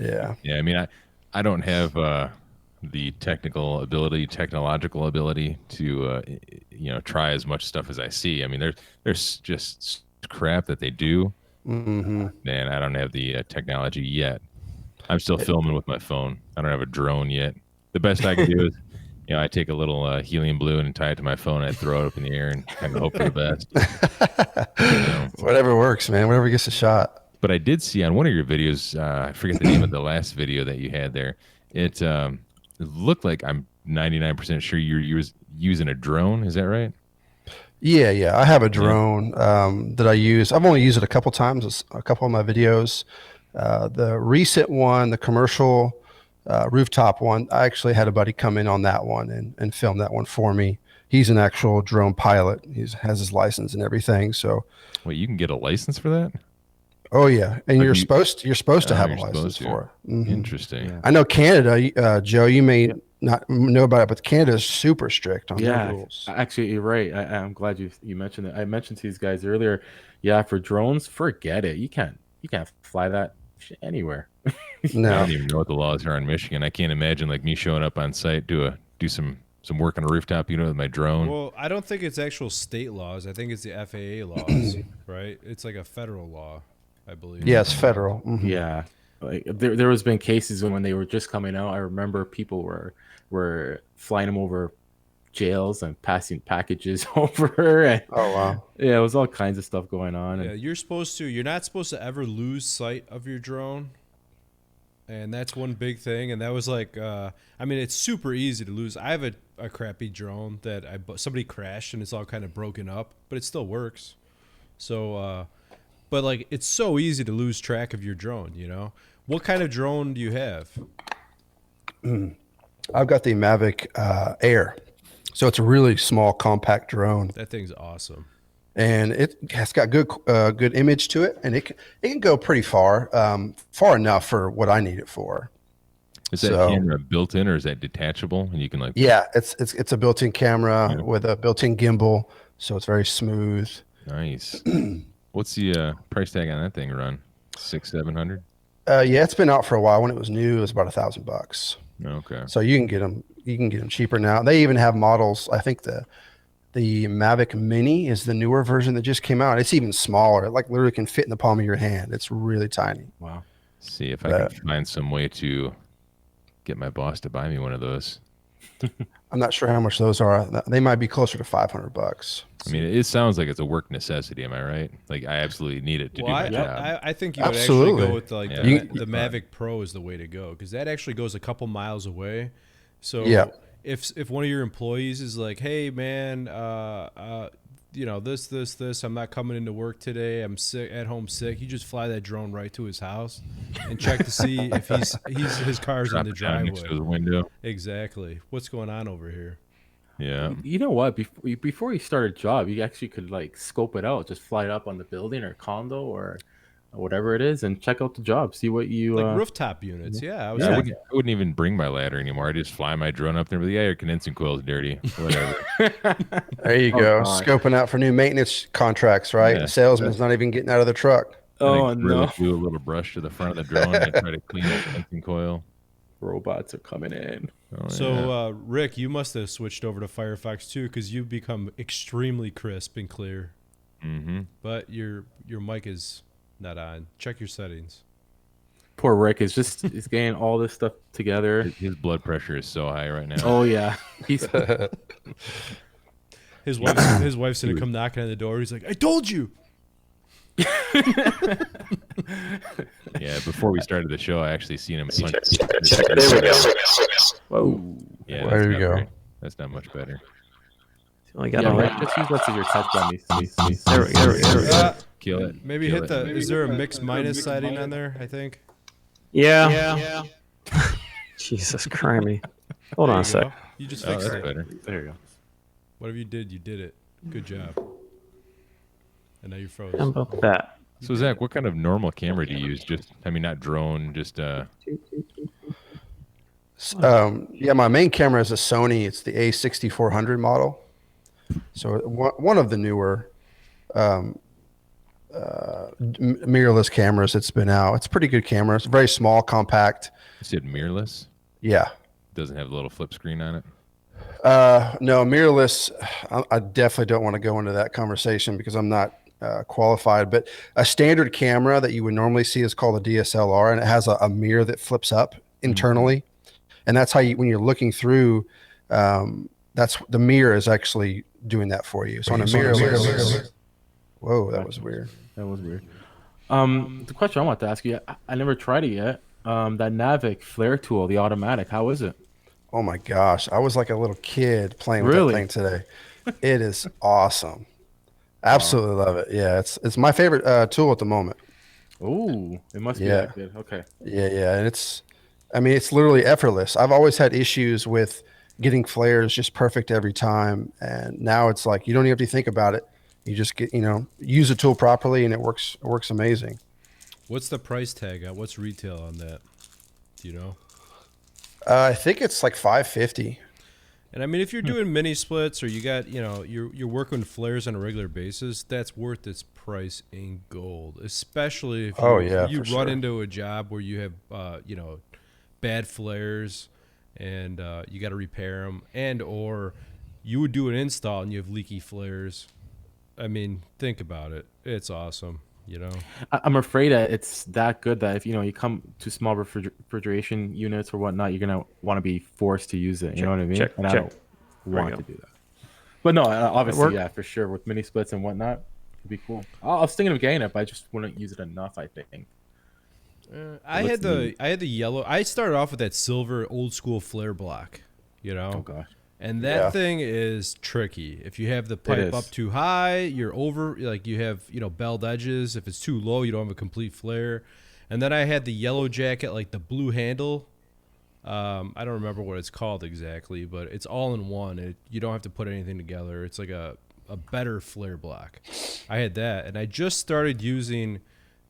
S6: Yeah.
S2: Yeah, I mean, I don't have the technological ability to try as much stuff as I see. I mean, there's just crap that they do.
S6: Mm-hmm.
S2: Man, I don't have the technology yet. I'm still filming with my phone. I don't have a drone yet. The best I can do is, I take a little helium balloon and tie it to my phone. And I throw it up in the air and kind of hope for the best.
S6: Whatever works, man. Whatever gets a shot.
S2: But I did see on one of your videos, I forget the name of the last video that you had there. It looked like, I'm 99% sure you're using a drone. Is that right?
S6: Yeah. I have a drone that I use. I've only used it a couple times. It's a couple of my videos. The recent one, the commercial rooftop one, I actually had a buddy come in on that one and film that one for me. He's an actual drone pilot. He has his license and everything. So,
S2: wait, you can get a license for that?
S6: oh yeah, and you're supposed to have a
S2: you're
S6: license
S2: supposed to.
S6: for it. Mhm.
S2: Interesting.
S3: Yeah.
S6: I know Canada, Joe. You may not know about it, but Canada is super strict on their rules.
S3: Actually, you're right. I'm glad you mentioned it. I mentioned to these guys earlier. Yeah, for drones, forget it. You can't fly that shit anywhere.
S2: I
S6: No,
S2: don't even know what the laws are in Michigan. I can't imagine like me showing up on site, do some work on a rooftop, with my drone.
S1: Well, I don't think it's actual state laws. I think it's the FAA laws, right? It's like a federal law, I believe.
S6: yeah, it's federal. Mhm.
S3: Yeah, like there has been cases when they were just coming out. I remember people were flying them over jails and passing packages over. And,
S6: Oh wow.
S3: yeah, it was all kinds of stuff going on.
S1: Yeah,
S3: And,
S1: you're not supposed to ever lose sight of your drone. And that's one big thing. And that was like, I mean, it's super easy to lose. I have a crappy drone that somebody crashed and it's all kind of broken up, but it still works. So, but like, it's so easy to lose track of your drone, What kind of drone do you have?
S6: I've got the Mavic Air, so it's a really small, compact drone,
S1: That thing's awesome.
S6: and it has got good image to it, and it can go pretty far, far enough for what I need it for.
S2: Is that camera built in, or is that detachable? And you can like,
S6: Yeah, it's a built-in camera with a built-in gimbal, so it's very smooth.
S2: nice. What's the price tag on that thing run? 600-700?
S6: Yeah, it's been out for a while. When it was new, it was about $1,000.
S2: Okay.
S6: So you can get them cheaper now. They even have models. I think the Mavic Mini is the newer version that just came out. It's even smaller. It like literally can fit in the palm of your hand. It's really tiny.
S3: wow.
S2: See if I can find some way to get my boss to buy me one of those.
S6: I'm not sure how much those are. They might be closer to $500.
S2: I mean, it sounds like it's a work necessity. Am I right? Like, I absolutely need it to do my job.
S1: I think you would
S6: Absolutely.
S1: actually go with like
S2: Yeah.
S1: the Mavic Pro is the way to go because that actually goes a couple miles away. So
S6: Yeah.
S1: if one of your employees is like, hey man, this, I'm not coming into work today. I'm sick at home sick. You just fly that drone right to his house and check to see if his car's in the
S2: Drop it down next to
S1: driveway.
S2: the window.
S1: Exactly. What's going on over here?
S2: Yeah.
S3: You know what? Before you start a job, you actually could like scope it out. Just fly it up on the building or condo or whatever it is, and check out the job. See what you
S1: Like rooftop units. Yeah, I was
S2: I
S1: thinking.
S2: wouldn't even bring my ladder anymore. I just fly my drone up there with your condensing coil's dirty. Whatever.
S6: There you go.
S3: God.
S6: Scoping out for new maintenance contracts, right?
S2: Yeah.
S6: The salesman's not even getting out of the truck.
S3: Oh
S2: And I really
S3: no,
S2: do a little brush to the front of the drone and try to clean the condensing coil.
S3: robots are coming in.
S2: Oh,
S1: So,
S2: yeah.
S1: Rick, you must have switched over to Firefox too, because you've become extremely crisp and clear.
S2: Mm-hmm.
S1: But your mic is not on. Check your settings.
S3: Poor Rick is getting all this stuff together.
S2: His blood pressure is so high right now.
S3: Oh yeah, he's
S1: His wife's gonna come knocking on the door. He's like, "I told you."
S2: Yeah, before we started the show, I actually seen him punch.
S6: There we go.
S3: whoa.
S2: Yeah,
S6: There
S2: that's
S6: you
S2: not
S6: go.
S2: that's not much better.
S5: Only got
S3: Yeah,
S5: a
S3: Rick, just use what's in your touch dummy.
S5: There we go.
S2: Kill it.
S1: Maybe
S2: Kill
S1: hit
S2: it.
S1: the. Is there a mix minus setting on there? I think.
S5: Yeah. Jesus crimey. Hold on a
S1: There you
S5: sec.
S1: go. You just
S2: Oh,
S1: fixed
S2: that's
S1: it.
S2: better.
S3: There you go.
S1: Whatever you did it. Good job. And now you froze.
S5: How about that?
S2: So Zach, what kind of normal camera do you use? Not drone, just
S6: Yeah, my main camera is a Sony. It's the A6400 model. So one of the newer mirrorless cameras that's been out. It's a pretty good camera. It's very small, compact.
S2: you said mirrorless.
S6: Yeah.
S2: Doesn't have a little flip screen on it.
S6: No, mirrorless. I definitely don't want to go into that conversation because I'm not qualified. But a standard camera that you would normally see is called a DSLR, and it has a mirror that flips up internally, and that's how when you're looking through. That's the mirror is actually doing that for you. So on a mirror. Whoa, that was weird.
S3: That was weird. The question I want to ask you, I never tried it yet. That Navic flare tool, the automatic, how is it?
S6: Oh my gosh, I was like a little kid playing with that
S3: Really?
S6: thing today. It is awesome.
S3: Wow.
S6: Absolutely love it. Yeah, it's my favorite tool at the moment.
S3: Oh, it must be
S6: Yeah.
S3: that good. Okay.
S6: Yeah, and I mean, it's literally effortless. I've always had issues with getting flares just perfect every time, and now it's like you don't even have to think about it. You just use the tool properly, and it works amazing.
S1: What's the price tag on? What's retail on that? Do you know?
S6: I think it's like 550.
S1: And I mean, if you're doing mini splits or you got, you're working flares on a regular basis, that's worth its price in gold. Especially if
S6: Oh yeah,
S1: you
S6: for
S1: run
S6: sure.
S1: into a job where you have, bad flares and you got to repair them, and or you would do an install and you have leaky flares. I mean, think about it. It's awesome.
S3: I'm afraid that it's that good that if you come to small refrigeration units or whatnot, you're gonna want to be forced to use it. You know what I mean?
S5: check,
S3: And I
S5: check.
S3: don't
S5: we
S3: want
S5: go.
S3: to do that. But no, obviously,
S5: work?
S3: yeah, for sure. With mini splits and whatnot, it'd be cool. I was thinking of getting it, but I just wouldn't use it enough. I think.
S1: I
S3: looks
S1: had
S3: neat.
S1: I had the yellow. I started off with that silver old school flare block.
S3: Oh gosh.
S1: And that
S6: Yeah.
S1: thing is tricky. If you have the pipe up
S3: is.
S1: too high, you're over, like you have, belled edges. If it's too low, you don't have a complete flare. And then I had the yellow jacket, like the blue handle. I don't remember what it's called exactly, but it's all in one. You don't have to put anything together. It's like a better flare block. I had that. And I just started using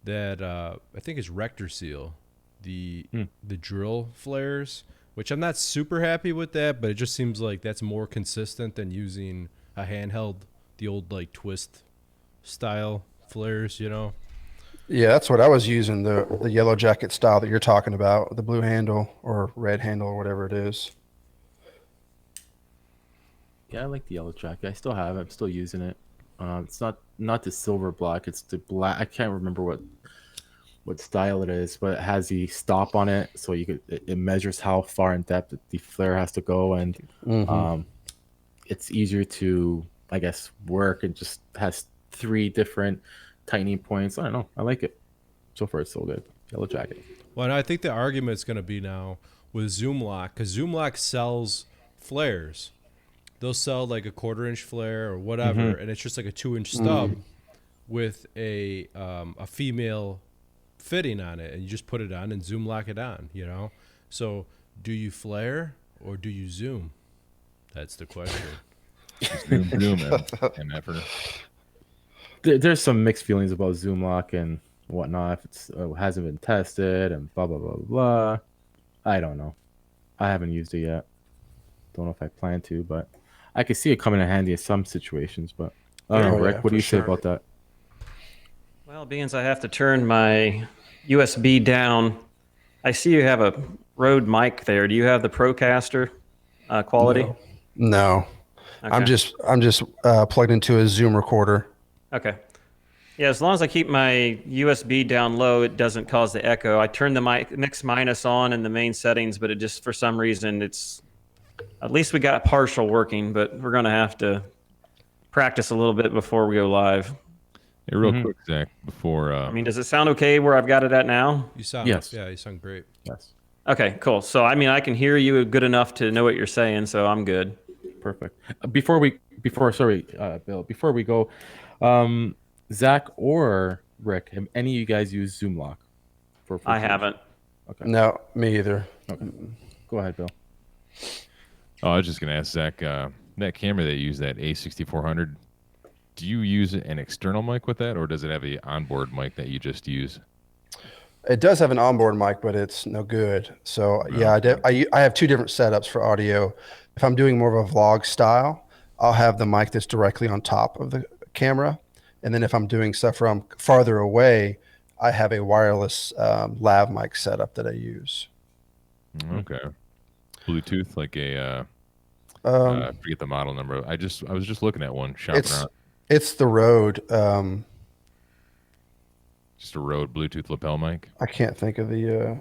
S1: that, I think it's Rector Seal, the drill flares, which I'm not super happy with that, but it just seems like that's more consistent than using a handheld, the old like twist style flares,
S6: Yeah, that's what I was using, the yellow jacket style that you're talking about, the blue handle or red handle or whatever it is.
S3: Yeah, I like the yellow jacket. I still have it. I'm still using it. It's not the silver black. It's the black. I can't remember what style it is, but it has the stop on it, so it measures how far in depth the flare has to go, and um, it's easier to, I guess, work. It just has 3 different tightening points. I don't know. I like it. So far, it's so good. Yellow jacket.
S1: Well, and I think the argument's going to be now with Zoom Lock, because Zoom Lock sells flares. They'll sell like a 1/4 inch flare or whatever, and it's just like a 2-inch stub with a female fitting on it, and you just put it on and Zoom Lock it on. So do you flare or do you zoom? That's the question.
S2: Zoom, zoom, and effort.
S3: There's some mixed feelings about Zoom Lock and whatnot. If it's hasn't been tested and blah blah blah blah blah. I don't know. I haven't used it yet. Don't know if I plan to, but I could see it coming in handy in some situations. But I don't know,
S6: Oh,
S3: Rick.
S6: yeah,
S3: What do
S6: for
S3: you say
S6: sure.
S3: about that?
S5: Well, being as I have to turn my USB down, I see you have a Rode mic there. Do you have the Procaster quality?
S6: No, I'm
S5: Okay.
S6: just plugged into a Zoom recorder.
S5: Okay. Yeah, as long as I keep my USB down low, it doesn't cause the echo. I turned the mix minus on in the main settings, but it just, for some reason, at least we got partial working, but we're going to have to practice a little bit before we go live.
S2: Hey, real quick, Zach, before
S5: I mean, does it sound okay where I've got it at now?
S1: You sound
S3: Yes.
S1: Yeah, you sound great.
S3: Yes.
S5: Okay, cool. So, I mean, I can hear you good enough to know what you're saying, so I'm good.
S3: Perfect. Bill, before we go, Zach or Rick, have any of you guys used Zoom Lock?
S5: I haven't.
S6: No, me either.
S3: Okay. Go ahead, Bill.
S2: oh, I was just gonna ask Zach, that camera that you use, that A6400, do you use an external mic with that, or does it have a onboard mic that you just use?
S6: It does have an onboard mic, but it's no good. So yeah, I have 2 different setups for audio. If I'm doing more of a vlog style, I'll have the mic that's directly on top of the camera. And then if I'm doing stuff from farther away, I have a wireless lav mic setup that I use.
S2: Okay. Bluetooth, like a I forget the model number. I was just looking at one, shopping around.
S6: It's the Rode.
S2: Just a Rode Bluetooth lapel mic.
S6: I can't think of the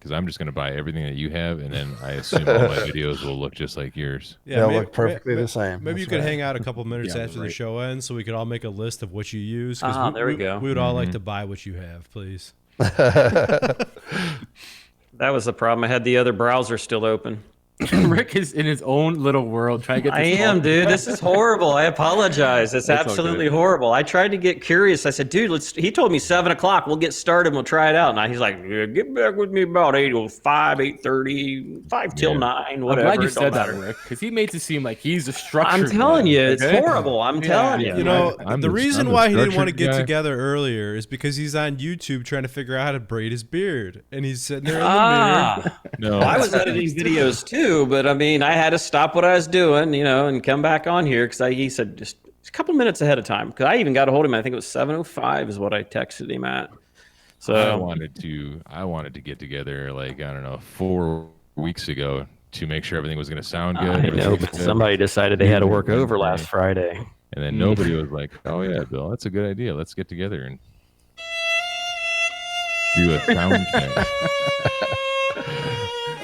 S2: because I'm just going to buy everything that you have, and then I assume all my videos will look just like yours.
S1: Yeah,
S6: They'll look perfectly the same.
S1: Maybe you
S6: That's
S1: could
S6: right.
S1: hang out a couple minutes
S3: Yeah,
S1: after the
S3: right.
S1: show ends, so we could all make a list of what you use. 'Cause
S5: there we go.
S1: We would all like to buy what you have, please.
S5: That was the problem. I had the other browser still open.
S3: Rick is in his own little world trying to get
S5: I
S3: this
S5: am,
S3: all-
S5: dude. This is horrible. I apologize. It's
S3: That's all
S5: absolutely
S3: good.
S5: horrible. I tried to get curious. I said, dude, he told me 7 o'clock. We'll get started and we'll try it out. And he's like, yeah, get back with me about 8:05, 8:30, 5 till
S2: Yeah.
S5: 9,
S3: I'm
S5: whatever.
S3: glad you
S5: It don't
S3: said that,
S5: matter.
S3: Rick, because he makes it seem like he's a structured.
S5: I'm telling
S3: guy,
S5: you, it's
S3: okay?
S5: horrible. I'm telling you.
S3: yeah.
S1: You know,
S2: I'm
S1: the
S2: the-
S1: reason
S2: I'm the
S1: why he didn't want to
S2: structured
S1: get
S2: guy.
S1: together earlier is because he's on YouTube trying to figure out how to braid his beard, and he's sitting there in the mirror.
S5: Ah,
S2: No,
S5: I was editing videos too, but I mean, I had to stop what I was doing, and come back on here because he said just a couple minutes ahead of time. Because I even got a hold of him. I think it was 7:05 is what I texted him at. So
S2: I wanted to get together like, I don't know, 4 weeks ago to make sure everything was going to sound good.
S5: I
S2: everything
S5: know,
S2: was
S5: but
S2: good.
S5: somebody decided they had to work over last Friday.
S2: And then nobody was like, "Oh yeah, Bill, that's a good idea. Let's get together and do a sound check."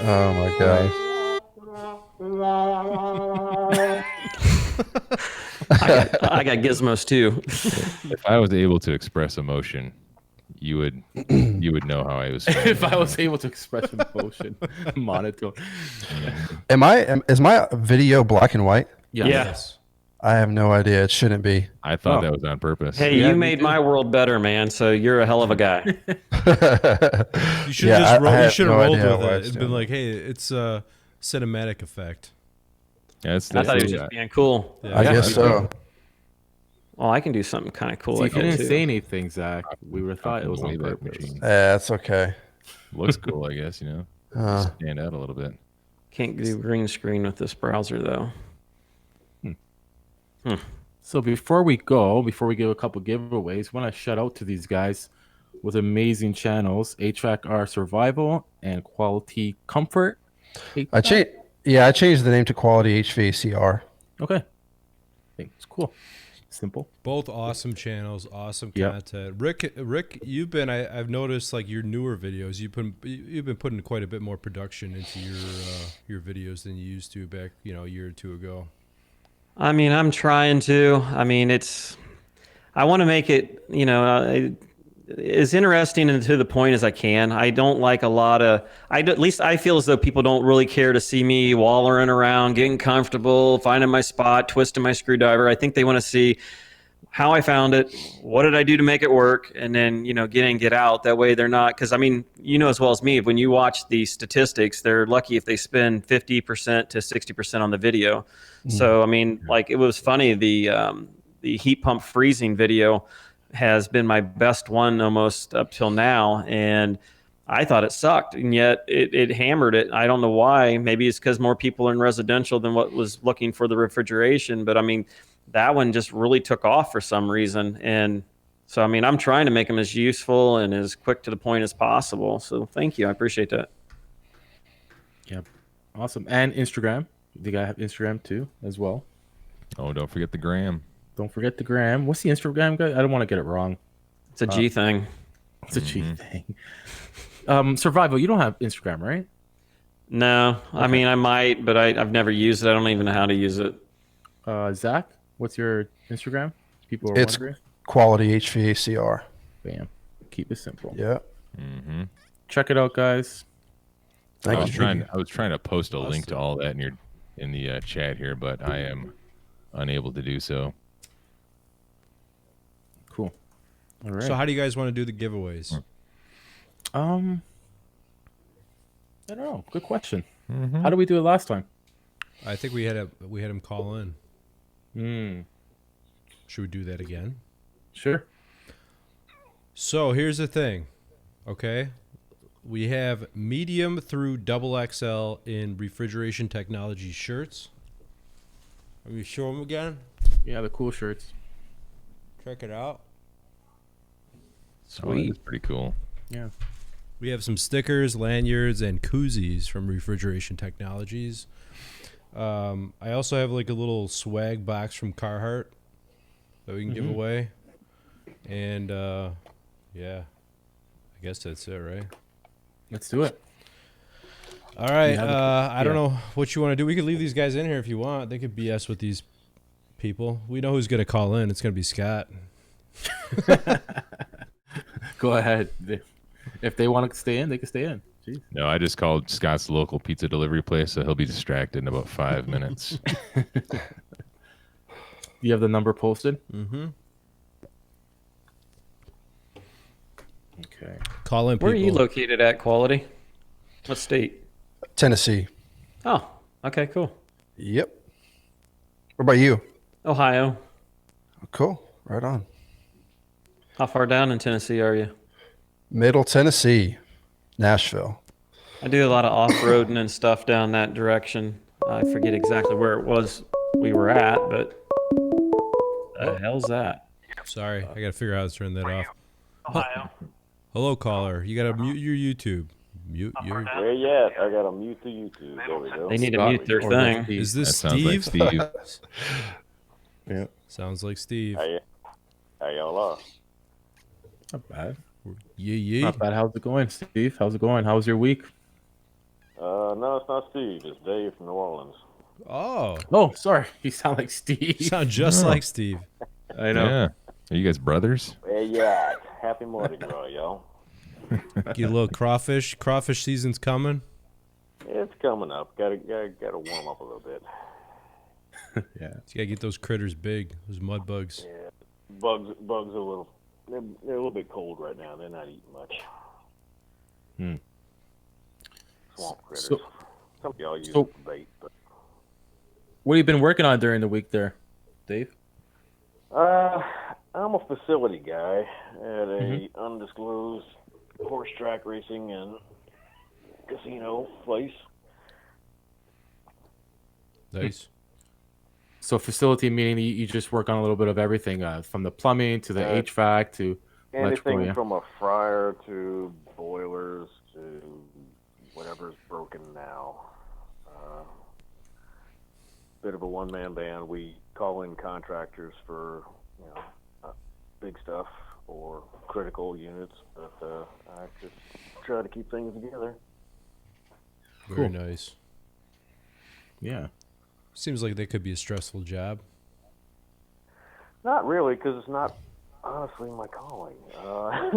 S6: Oh my gosh.
S5: I got gizmos too.
S2: If I was able to express emotion, you would know how I was feeling.
S3: If I was able to express emotion, monotone.
S6: Is my video black and white?
S1: Yes.
S6: I have no idea. It shouldn't be.
S2: I thought that was on purpose.
S5: Hey,
S3: Yeah,
S5: you
S3: me
S5: made
S3: too.
S5: my world better, man. So you're a hell of a guy.
S1: You should
S6: Yeah,
S1: just roll.
S6: I
S1: You
S6: have
S1: should have
S6: no
S1: rolled
S6: idea
S1: with
S6: why
S1: it
S6: it's
S1: and been
S6: doing
S1: like, "Hey, it's a cinematic effect."
S2: Yeah, that's,
S5: I thought he was just being cool.
S1: Yeah.
S6: I guess so.
S5: Well, I can do something kind of cool
S3: See,
S5: like
S3: if you
S5: that
S3: didn't
S5: too.
S3: say anything, Zach, we would have thought it was on
S2: Wayback
S3: purpose.
S2: Machine.
S6: Yeah, that's okay.
S2: Looks cool, I guess. Stand out a little bit.
S5: Can't do green screen with this browser though.
S3: So before we give a couple giveaways, want to shout out to these guys with amazing channels: HVACR Survival and Quality Comfort.
S6: I changed the name to Quality HVACR.
S3: Okay, I think it's cool, simple.
S1: Both awesome channels, awesome
S3: Yep.
S1: content. Rick, I've noticed like your newer videos. You've been putting quite a bit more production into your videos than you used to back, a year or two ago.
S5: I mean, I'm trying to. I mean, I want to make it, as interesting and to the point as I can. I don't like a lot of. At least I feel as though people don't really care to see me wallering around, getting comfortable, finding my spot, twisting my screwdriver. I think they want to see how I found it, what did I do to make it work, and then, get in, get out. That way they're not, because I mean, as well as me, when you watch the statistics, they're lucky if they spend 50% to 60% on the video. So, I mean, like it was funny, the heat pump freezing video has been my best one almost up till now. And I thought it sucked, and yet it hammered it. I don't know why. Maybe it's because more people are in residential than what was looking for the refrigeration. But I mean, that one just really took off for some reason. And so, I mean, I'm trying to make them as useful and as quick to the point as possible. So thank you. I appreciate that.
S3: Yeah, awesome. And Instagram. The guy have Instagram too as well.
S2: Oh, don't forget the gram.
S3: Don't forget the gram. What's the Instagram guy? I don't want to get it wrong.
S5: It's a G thing.
S3: It's a cheap thing. Survival. You don't have Instagram, right?
S5: No, I mean, I might, but I've never used it. I don't even know how to use it.
S3: Zach, what's your Instagram? People are
S6: It's
S3: wondering.
S6: Quality HVACR.
S3: Bam. Keep it simple.
S6: Yeah.
S3: Check it out, guys.
S6: Thank
S2: I
S6: you.
S2: was trying to post a link to all that in the chat here, but I am unable to do so.
S3: Cool. All right.
S1: So how do you guys want to do the giveaways?
S3: I don't know. Good question. How did we do it last time?
S1: I think we had him call in. Should we do that again?
S3: Sure.
S1: So here's the thing, okay? We have medium through double XL in refrigeration technology shirts. Let me show them again.
S3: Yeah, the cool shirts.
S1: Check it out.
S2: Oh, that's pretty cool.
S3: Yeah.
S1: We have some stickers, lanyards, and koozies from Refrigeration Technologies. I also have like a little swag box from Carhartt that we can give away. And yeah, I guess that's it, right?
S3: Let's do it.
S1: All right.
S3: have
S1: I don't know what you want to do. We could leave these guys in here if you want. They could BS with these people. We know who's going to call in. It's going to be Scott.
S3: Go ahead. If they want to stay in, they can stay in. Jeez.
S2: No, I just called Scott's local pizza delivery place, so he'll be distracted in about 5 minutes.
S3: You have the number posted?
S1: Mm-hmm.
S3: Okay.
S1: Call in people.
S7: Where are you located at, Quality? What state?
S6: Tennessee.
S7: Oh, okay, cool.
S6: Yep. What about you?
S7: Ohio.
S6: Cool. Right on.
S7: How far down in Tennessee are you?
S6: Middle Tennessee, Nashville.
S7: I do a lot of off-roading and stuff down that direction. I forget exactly where it was we were at, but the hell's that?
S1: Sorry, I got to figure out how to turn that off.
S7: Ohio.
S1: Hello, caller. You got to mute your YouTube. Mute your.
S8: Where you at? I got to mute the YouTube. There we go.
S7: They need to mute their
S3: Or
S7: thing.
S3: Steve.
S1: Is
S2: That
S1: this
S2: sounds like
S1: Steve?
S2: Steve.
S3: Yeah.
S1: Sounds like Steve.
S8: How y'all are?
S3: Not bad.
S1: Yeah.
S3: Not bad. How's it going, Steve? How's it going? How was your week?
S8: No, it's not Steve. It's Dave from New Orleans.
S1: Oh,
S3: Oh, sorry. You sound like Steve.
S1: you sound just like Steve.
S3: I know.
S2: Yeah. Are you guys brothers?
S8: Where you at? Happy Mardi Gras, y'all.
S1: Get a little crawfish. Crawfish season's coming.
S8: It's coming up. Gotta warm up a little bit.
S3: Yeah.
S1: So you gotta get those critters big. Those mud bugs.
S8: Yeah, bugs are a little. They're a little bit cold right now. They're not eating much. Swamp critters.
S3: So-
S8: Some of y'all use
S3: so-
S8: it for bait, but
S3: What have you been working on during the week there, Dave?
S8: I'm a facility guy at a undisclosed horse track racing and casino place.
S1: Nice.
S3: So facility meaning you just work on a little bit of everything, from the plumbing to the HVAC to electrical.
S8: Anything
S3: Yeah.
S8: from a fryer to boilers to whatever's broken now. Bit of a one-man band. We call in contractors for big stuff or critical units, but I just try to keep things together.
S1: Very
S3: Cool.
S1: nice.
S3: Yeah.
S1: Seems like that could be a stressful job.
S8: Not really, because it's not honestly my calling.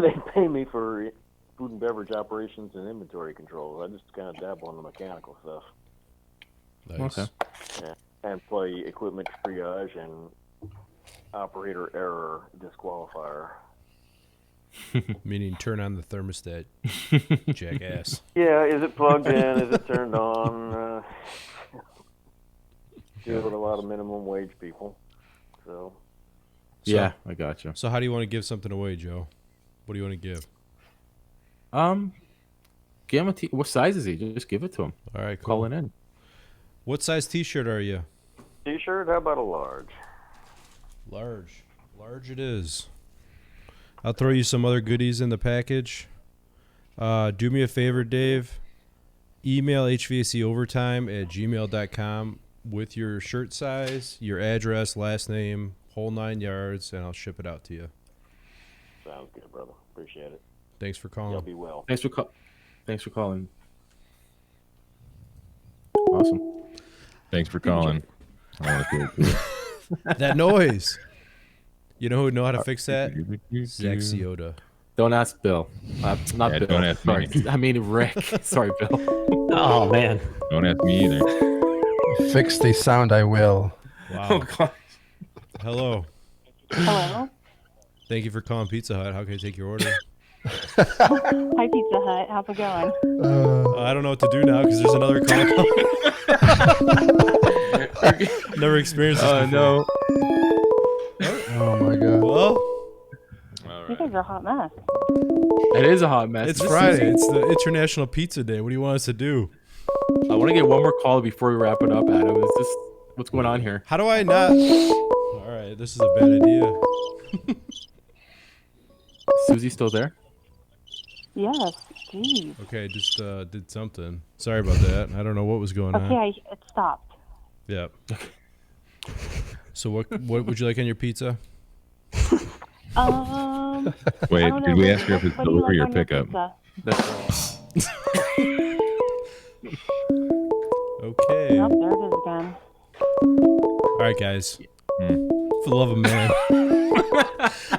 S8: They pay me for food and beverage operations and inventory control. I just kind of dabble in the mechanical stuff.
S1: Nice.
S3: Okay.
S8: And play equipment triage and operator error disqualifier.
S1: Meaning turn on the thermostat, jackass.
S8: Yeah, is it plugged in? Is it turned on? Deal with a lot of minimum wage people. So
S3: Yeah, I got you.
S1: So how do you want to give something away, Joe? What do you want to give?
S3: Give him what size is he? Just give it to him.
S1: All right, cool.
S3: Calling in.
S1: What size T-shirt are you?
S8: T-shirt? How about a large?
S1: Large. Large it is. I'll throw you some other goodies in the package. Do me a favor, Dave. Email hvacOvertime@gmail.com with your shirt size, your address, last name, whole 9 yards, and I'll ship it out to you.
S8: Sounds good, brother. Appreciate it.
S1: Thanks for
S8: Y'all
S1: calling.
S8: be well.
S3: Thanks for calling. Awesome.
S2: Thanks for calling. I want to feel good.
S1: That noise. You know who would know how to fix that? Zach Ciota.
S3: Don't ask Bill. Not
S2: Yeah,
S3: Bill.
S2: don't ask
S3: Sorry.
S2: me.
S3: I mean Rick. Sorry, Bill.
S7: Oh, man.
S2: Don't ask me either.
S6: Fix the sound, I will.
S3: Oh,
S1: Wow.
S3: God.
S1: Hello.
S9: Hello.
S1: Thank you for calling Pizza Hut. How can I take your order?
S9: Hi, Pizza Hut. How's it going?
S1: I don't know what to do now because there's another call. Never experienced this before.
S3: No.
S6: Oh my god.
S1: Well,
S9: You guys are a hot mess.
S3: It is a hot mess.
S1: it's
S3: This
S1: Friday.
S3: is-
S1: It's the International Pizza Day. What do you want us to do?
S3: I want to get one more call before we wrap it up, Adam. Is this what's going on here?
S1: How do I not? All right, this is a bad idea.
S3: Susie still there?
S9: Yes. Jeez.
S1: Okay, just did something. Sorry about that. I don't know what was going on.
S9: Okay, it stopped.
S1: Yep. So what would you like on your pizza?
S2: Wait,
S9: I don't
S2: did
S9: know,
S2: we
S9: what-
S2: ask her if it's
S9: what do you
S2: delivery or
S9: like on your
S2: pickup?
S9: pizza?
S3: That's
S1: Okay.
S9: Nope, there it is again.
S1: All right, guys. For the love of man.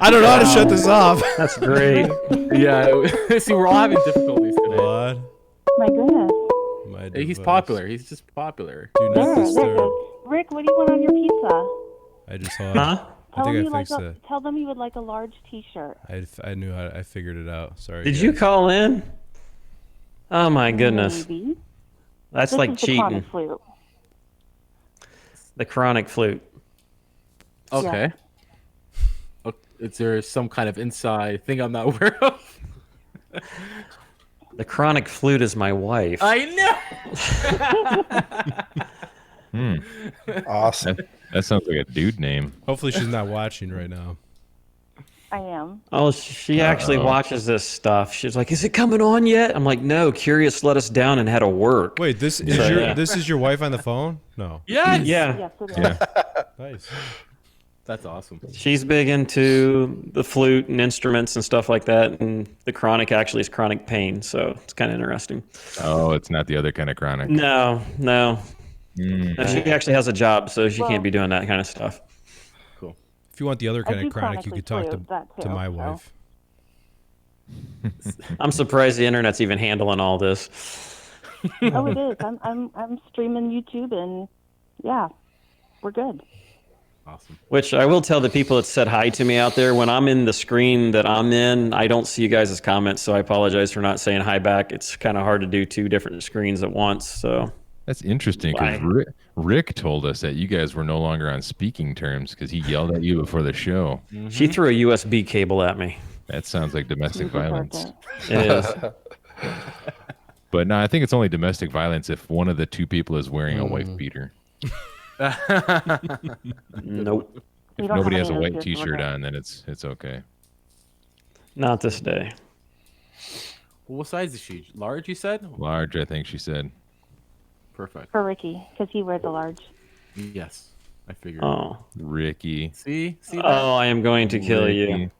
S1: I don't know how to shut this off.
S7: That's great.
S3: Yeah. See, we're all having difficulties today.
S1: What?
S9: My goodness.
S1: My
S3: Hey, he's
S1: device.
S3: popular. He's just popular.
S1: Do not
S9: There it
S1: disturb.
S9: is. Rick, what do you want on your pizza?
S1: I just saw.
S7: Huh?
S1: I think I fixed it.
S9: Tell them you would like a large T-shirt.
S1: I knew how. I figured it out. Sorry.
S7: Did you
S1: guys.
S7: call in? Oh my goodness.
S9: Maybe.
S7: That's
S9: This
S7: like
S9: is the chronic
S7: cheating.
S9: flute.
S7: The chronic flute.
S3: Okay. Is there some kind of inside thing I'm not aware of?
S7: The chronic flute is my wife.
S3: I know.
S6: Awesome.
S2: That sounds like a dude name.
S1: Hopefully she's not watching right now.
S9: I am.
S7: Oh, she actually watches this stuff. She's like, "Is it coming on yet?" I'm like, "No, Curious let us down and had to work."
S1: Wait, this is
S7: So,
S1: your
S7: yeah.
S1: this is your wife on the phone? No.
S3: Yes.
S7: Yeah,
S9: Yes, it is.
S2: Yeah.
S1: Nice.
S3: That's awesome.
S7: she's big into the flute and instruments and stuff like that. And the chronic actually is chronic pain, so it's kind of interesting.
S2: Oh, it's not the other kind of chronic.
S7: No.
S2: Mm.
S7: No, she actually has a job, so she can't be doing that kind of stuff.
S1: If you want the other
S9: I
S1: kind
S9: do
S1: of chronic, you could talk
S9: chronically flute, that
S1: to
S9: too,
S1: my
S9: so.
S1: wife.
S7: I'm surprised the internet's even handling all this.
S9: Oh, it is. I'm streaming YouTube, and yeah, we're good.
S3: Awesome.
S7: Which I will tell the people that said hi to me out there. When I'm in the screen that I'm in, I don't see you guys' comments, so I apologize for not saying hi back. It's kind of hard to do two different screens at once. So
S2: That's interesting because Rick told us that you guys were no longer on speaking terms because he yelled at you before the show.
S7: she threw a USB cable at me.
S2: That sounds like domestic violence.
S7: It is.
S2: But no, I think it's only domestic violence if one of the two people is wearing a wife beater.
S7: Nope.
S2: If nobody has a white T-shirt on, then it's okay.
S7: Not this day.
S3: What size is she? Large, you said?
S2: Large, I think she said.
S3: Perfect.
S9: For Ricky, because he wears a large.
S3: Yes, I figured.
S7: Oh.
S2: Ricky.
S3: See that?
S7: Oh, I am going to kill you.
S2: Ricky.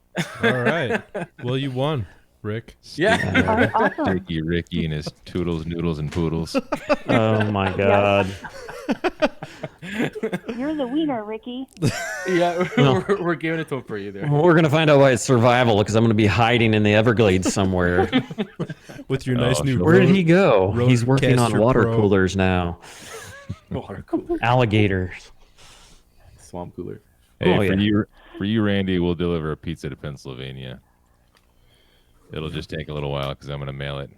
S1: All right. Well, you won, Rick.
S3: Yeah.
S9: All right, awesome.
S2: Ricky and his toodles, noodles, and poodles.
S7: Oh my God.
S9: You're the wiener, Ricky.
S3: Yeah,
S7: No.
S3: we're giving it to him for you there.
S7: We're gonna find out why it's survival because I'm gonna be hiding in the Everglades somewhere.
S1: With your nice new.
S7: Where did he go?
S1: Road
S7: He's working on
S1: Caster
S7: water
S1: Pro.
S7: coolers now.
S3: Water cooler.
S7: Alligators.
S3: Swamp cooler.
S2: Hey,
S7: Oh,
S2: for
S7: yeah.
S2: you, Randy, we'll deliver a pizza to Pennsylvania. It'll just take a little while because I'm going to mail it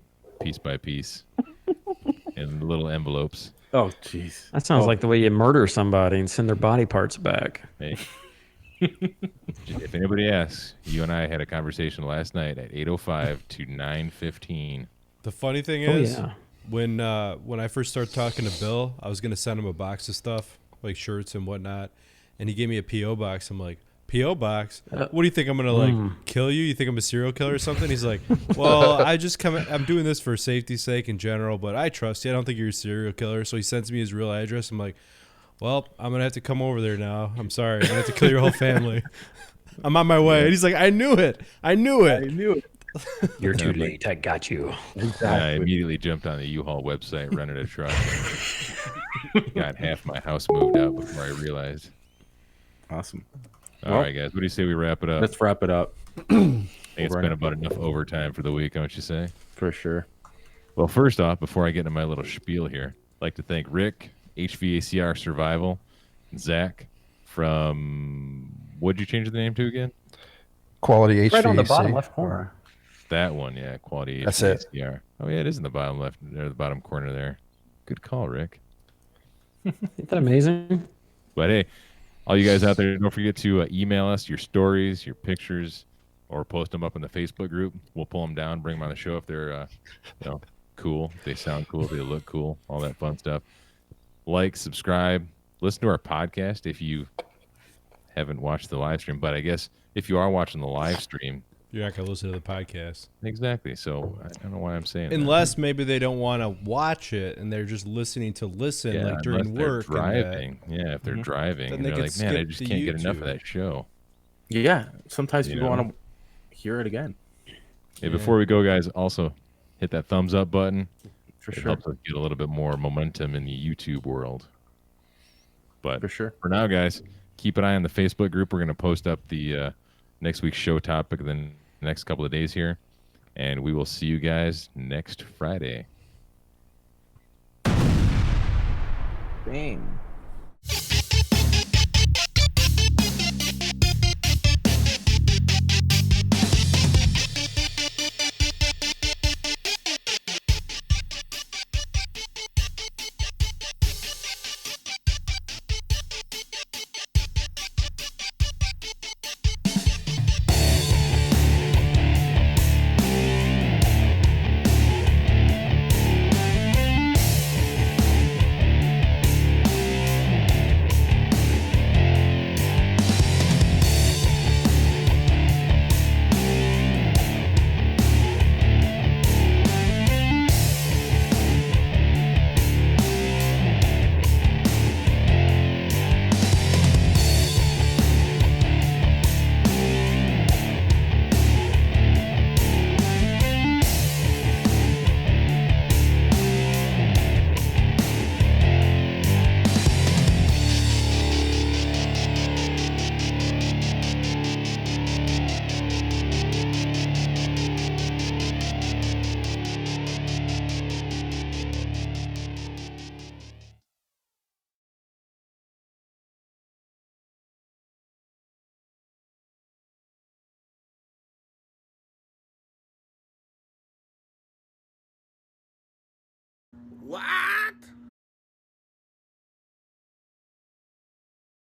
S2: piece by piece in little envelopes.
S3: Oh, jeez.
S7: That sounds like the way you murder somebody and send their body parts back.
S2: Hey, if anybody asks, you and I had a conversation last night at 8:05 to 9:15.
S1: The funny thing
S7: Oh,
S1: is,
S7: yeah.
S1: when I first started talking to Bill, I was gonna send him a box of stuff like shirts and whatnot, and he gave me a PO box. I'm like, PO box? What do you think? I'm gonna like kill you? You think I'm a serial killer or something? He's like, well, I'm doing this for safety's sake in general, but I trust you. I don't think you're a serial killer. So he sends me his real address. I'm like, well, I'm gonna have to come over there now. I'm sorry. I'm gonna have to kill your whole family. I'm on my way. And he's like, I knew it.
S7: You're too late. I got you.
S2: I immediately jumped on the U-Haul website, rented a truck, got half my house moved out before I realized.
S3: Awesome.
S2: All right, guys. What do you say we wrap it up?
S3: Let's wrap it up.
S2: I think it's been about enough overtime for the week, don't you say?
S3: For sure.
S2: Well, first off, before I get into my little spiel here, I'd like to thank Rick, HVACR Survival, Zach from, what'd you change the name to again?
S6: Quality HVAC.
S7: Right on the bottom left corner.
S2: That one, yeah, Quality
S6: That's
S2: HVACR.
S6: it.
S2: Oh, yeah, it is in the bottom left, or the bottom corner there. Good call, Rick.
S7: Isn't that amazing?
S2: But hey, all you guys out there, don't forget to email us your stories, your pictures, or post them up in the Facebook group. We'll pull them down, bring them on the show if they're, cool, if they sound cool, if they look cool, all that fun stuff. Like, subscribe, listen to our podcast if you haven't watched the live stream. But I guess if you are watching the live stream,
S1: You're not gonna listen to the podcast.
S2: exactly. So I don't know why I'm saying that.
S1: Unless maybe they don't want to watch it and they're just listening to listen,
S2: Yeah,
S1: like during
S2: unless they're
S1: work. and that.
S2: driving. Yeah, if they're driving,
S1: Then
S2: and
S1: they
S2: they're
S1: could
S2: like, man, I
S1: skip
S2: just
S1: the
S2: can't get enough of
S1: YouTube.
S2: that show.
S3: Yeah. Sometimes
S2: You
S3: people
S2: know?
S3: want to hear it again.
S2: Hey, before we go, guys, also hit that thumbs up button.
S3: For
S2: it
S3: sure.
S2: helps us get a little bit more momentum in the YouTube world. But
S3: For sure.
S2: for now, guys, keep an eye on the Facebook group. We're going to post up the next week's show topic in the next couple of days here. And we will see you guys next Friday.
S10: Bang.
S11: Wow!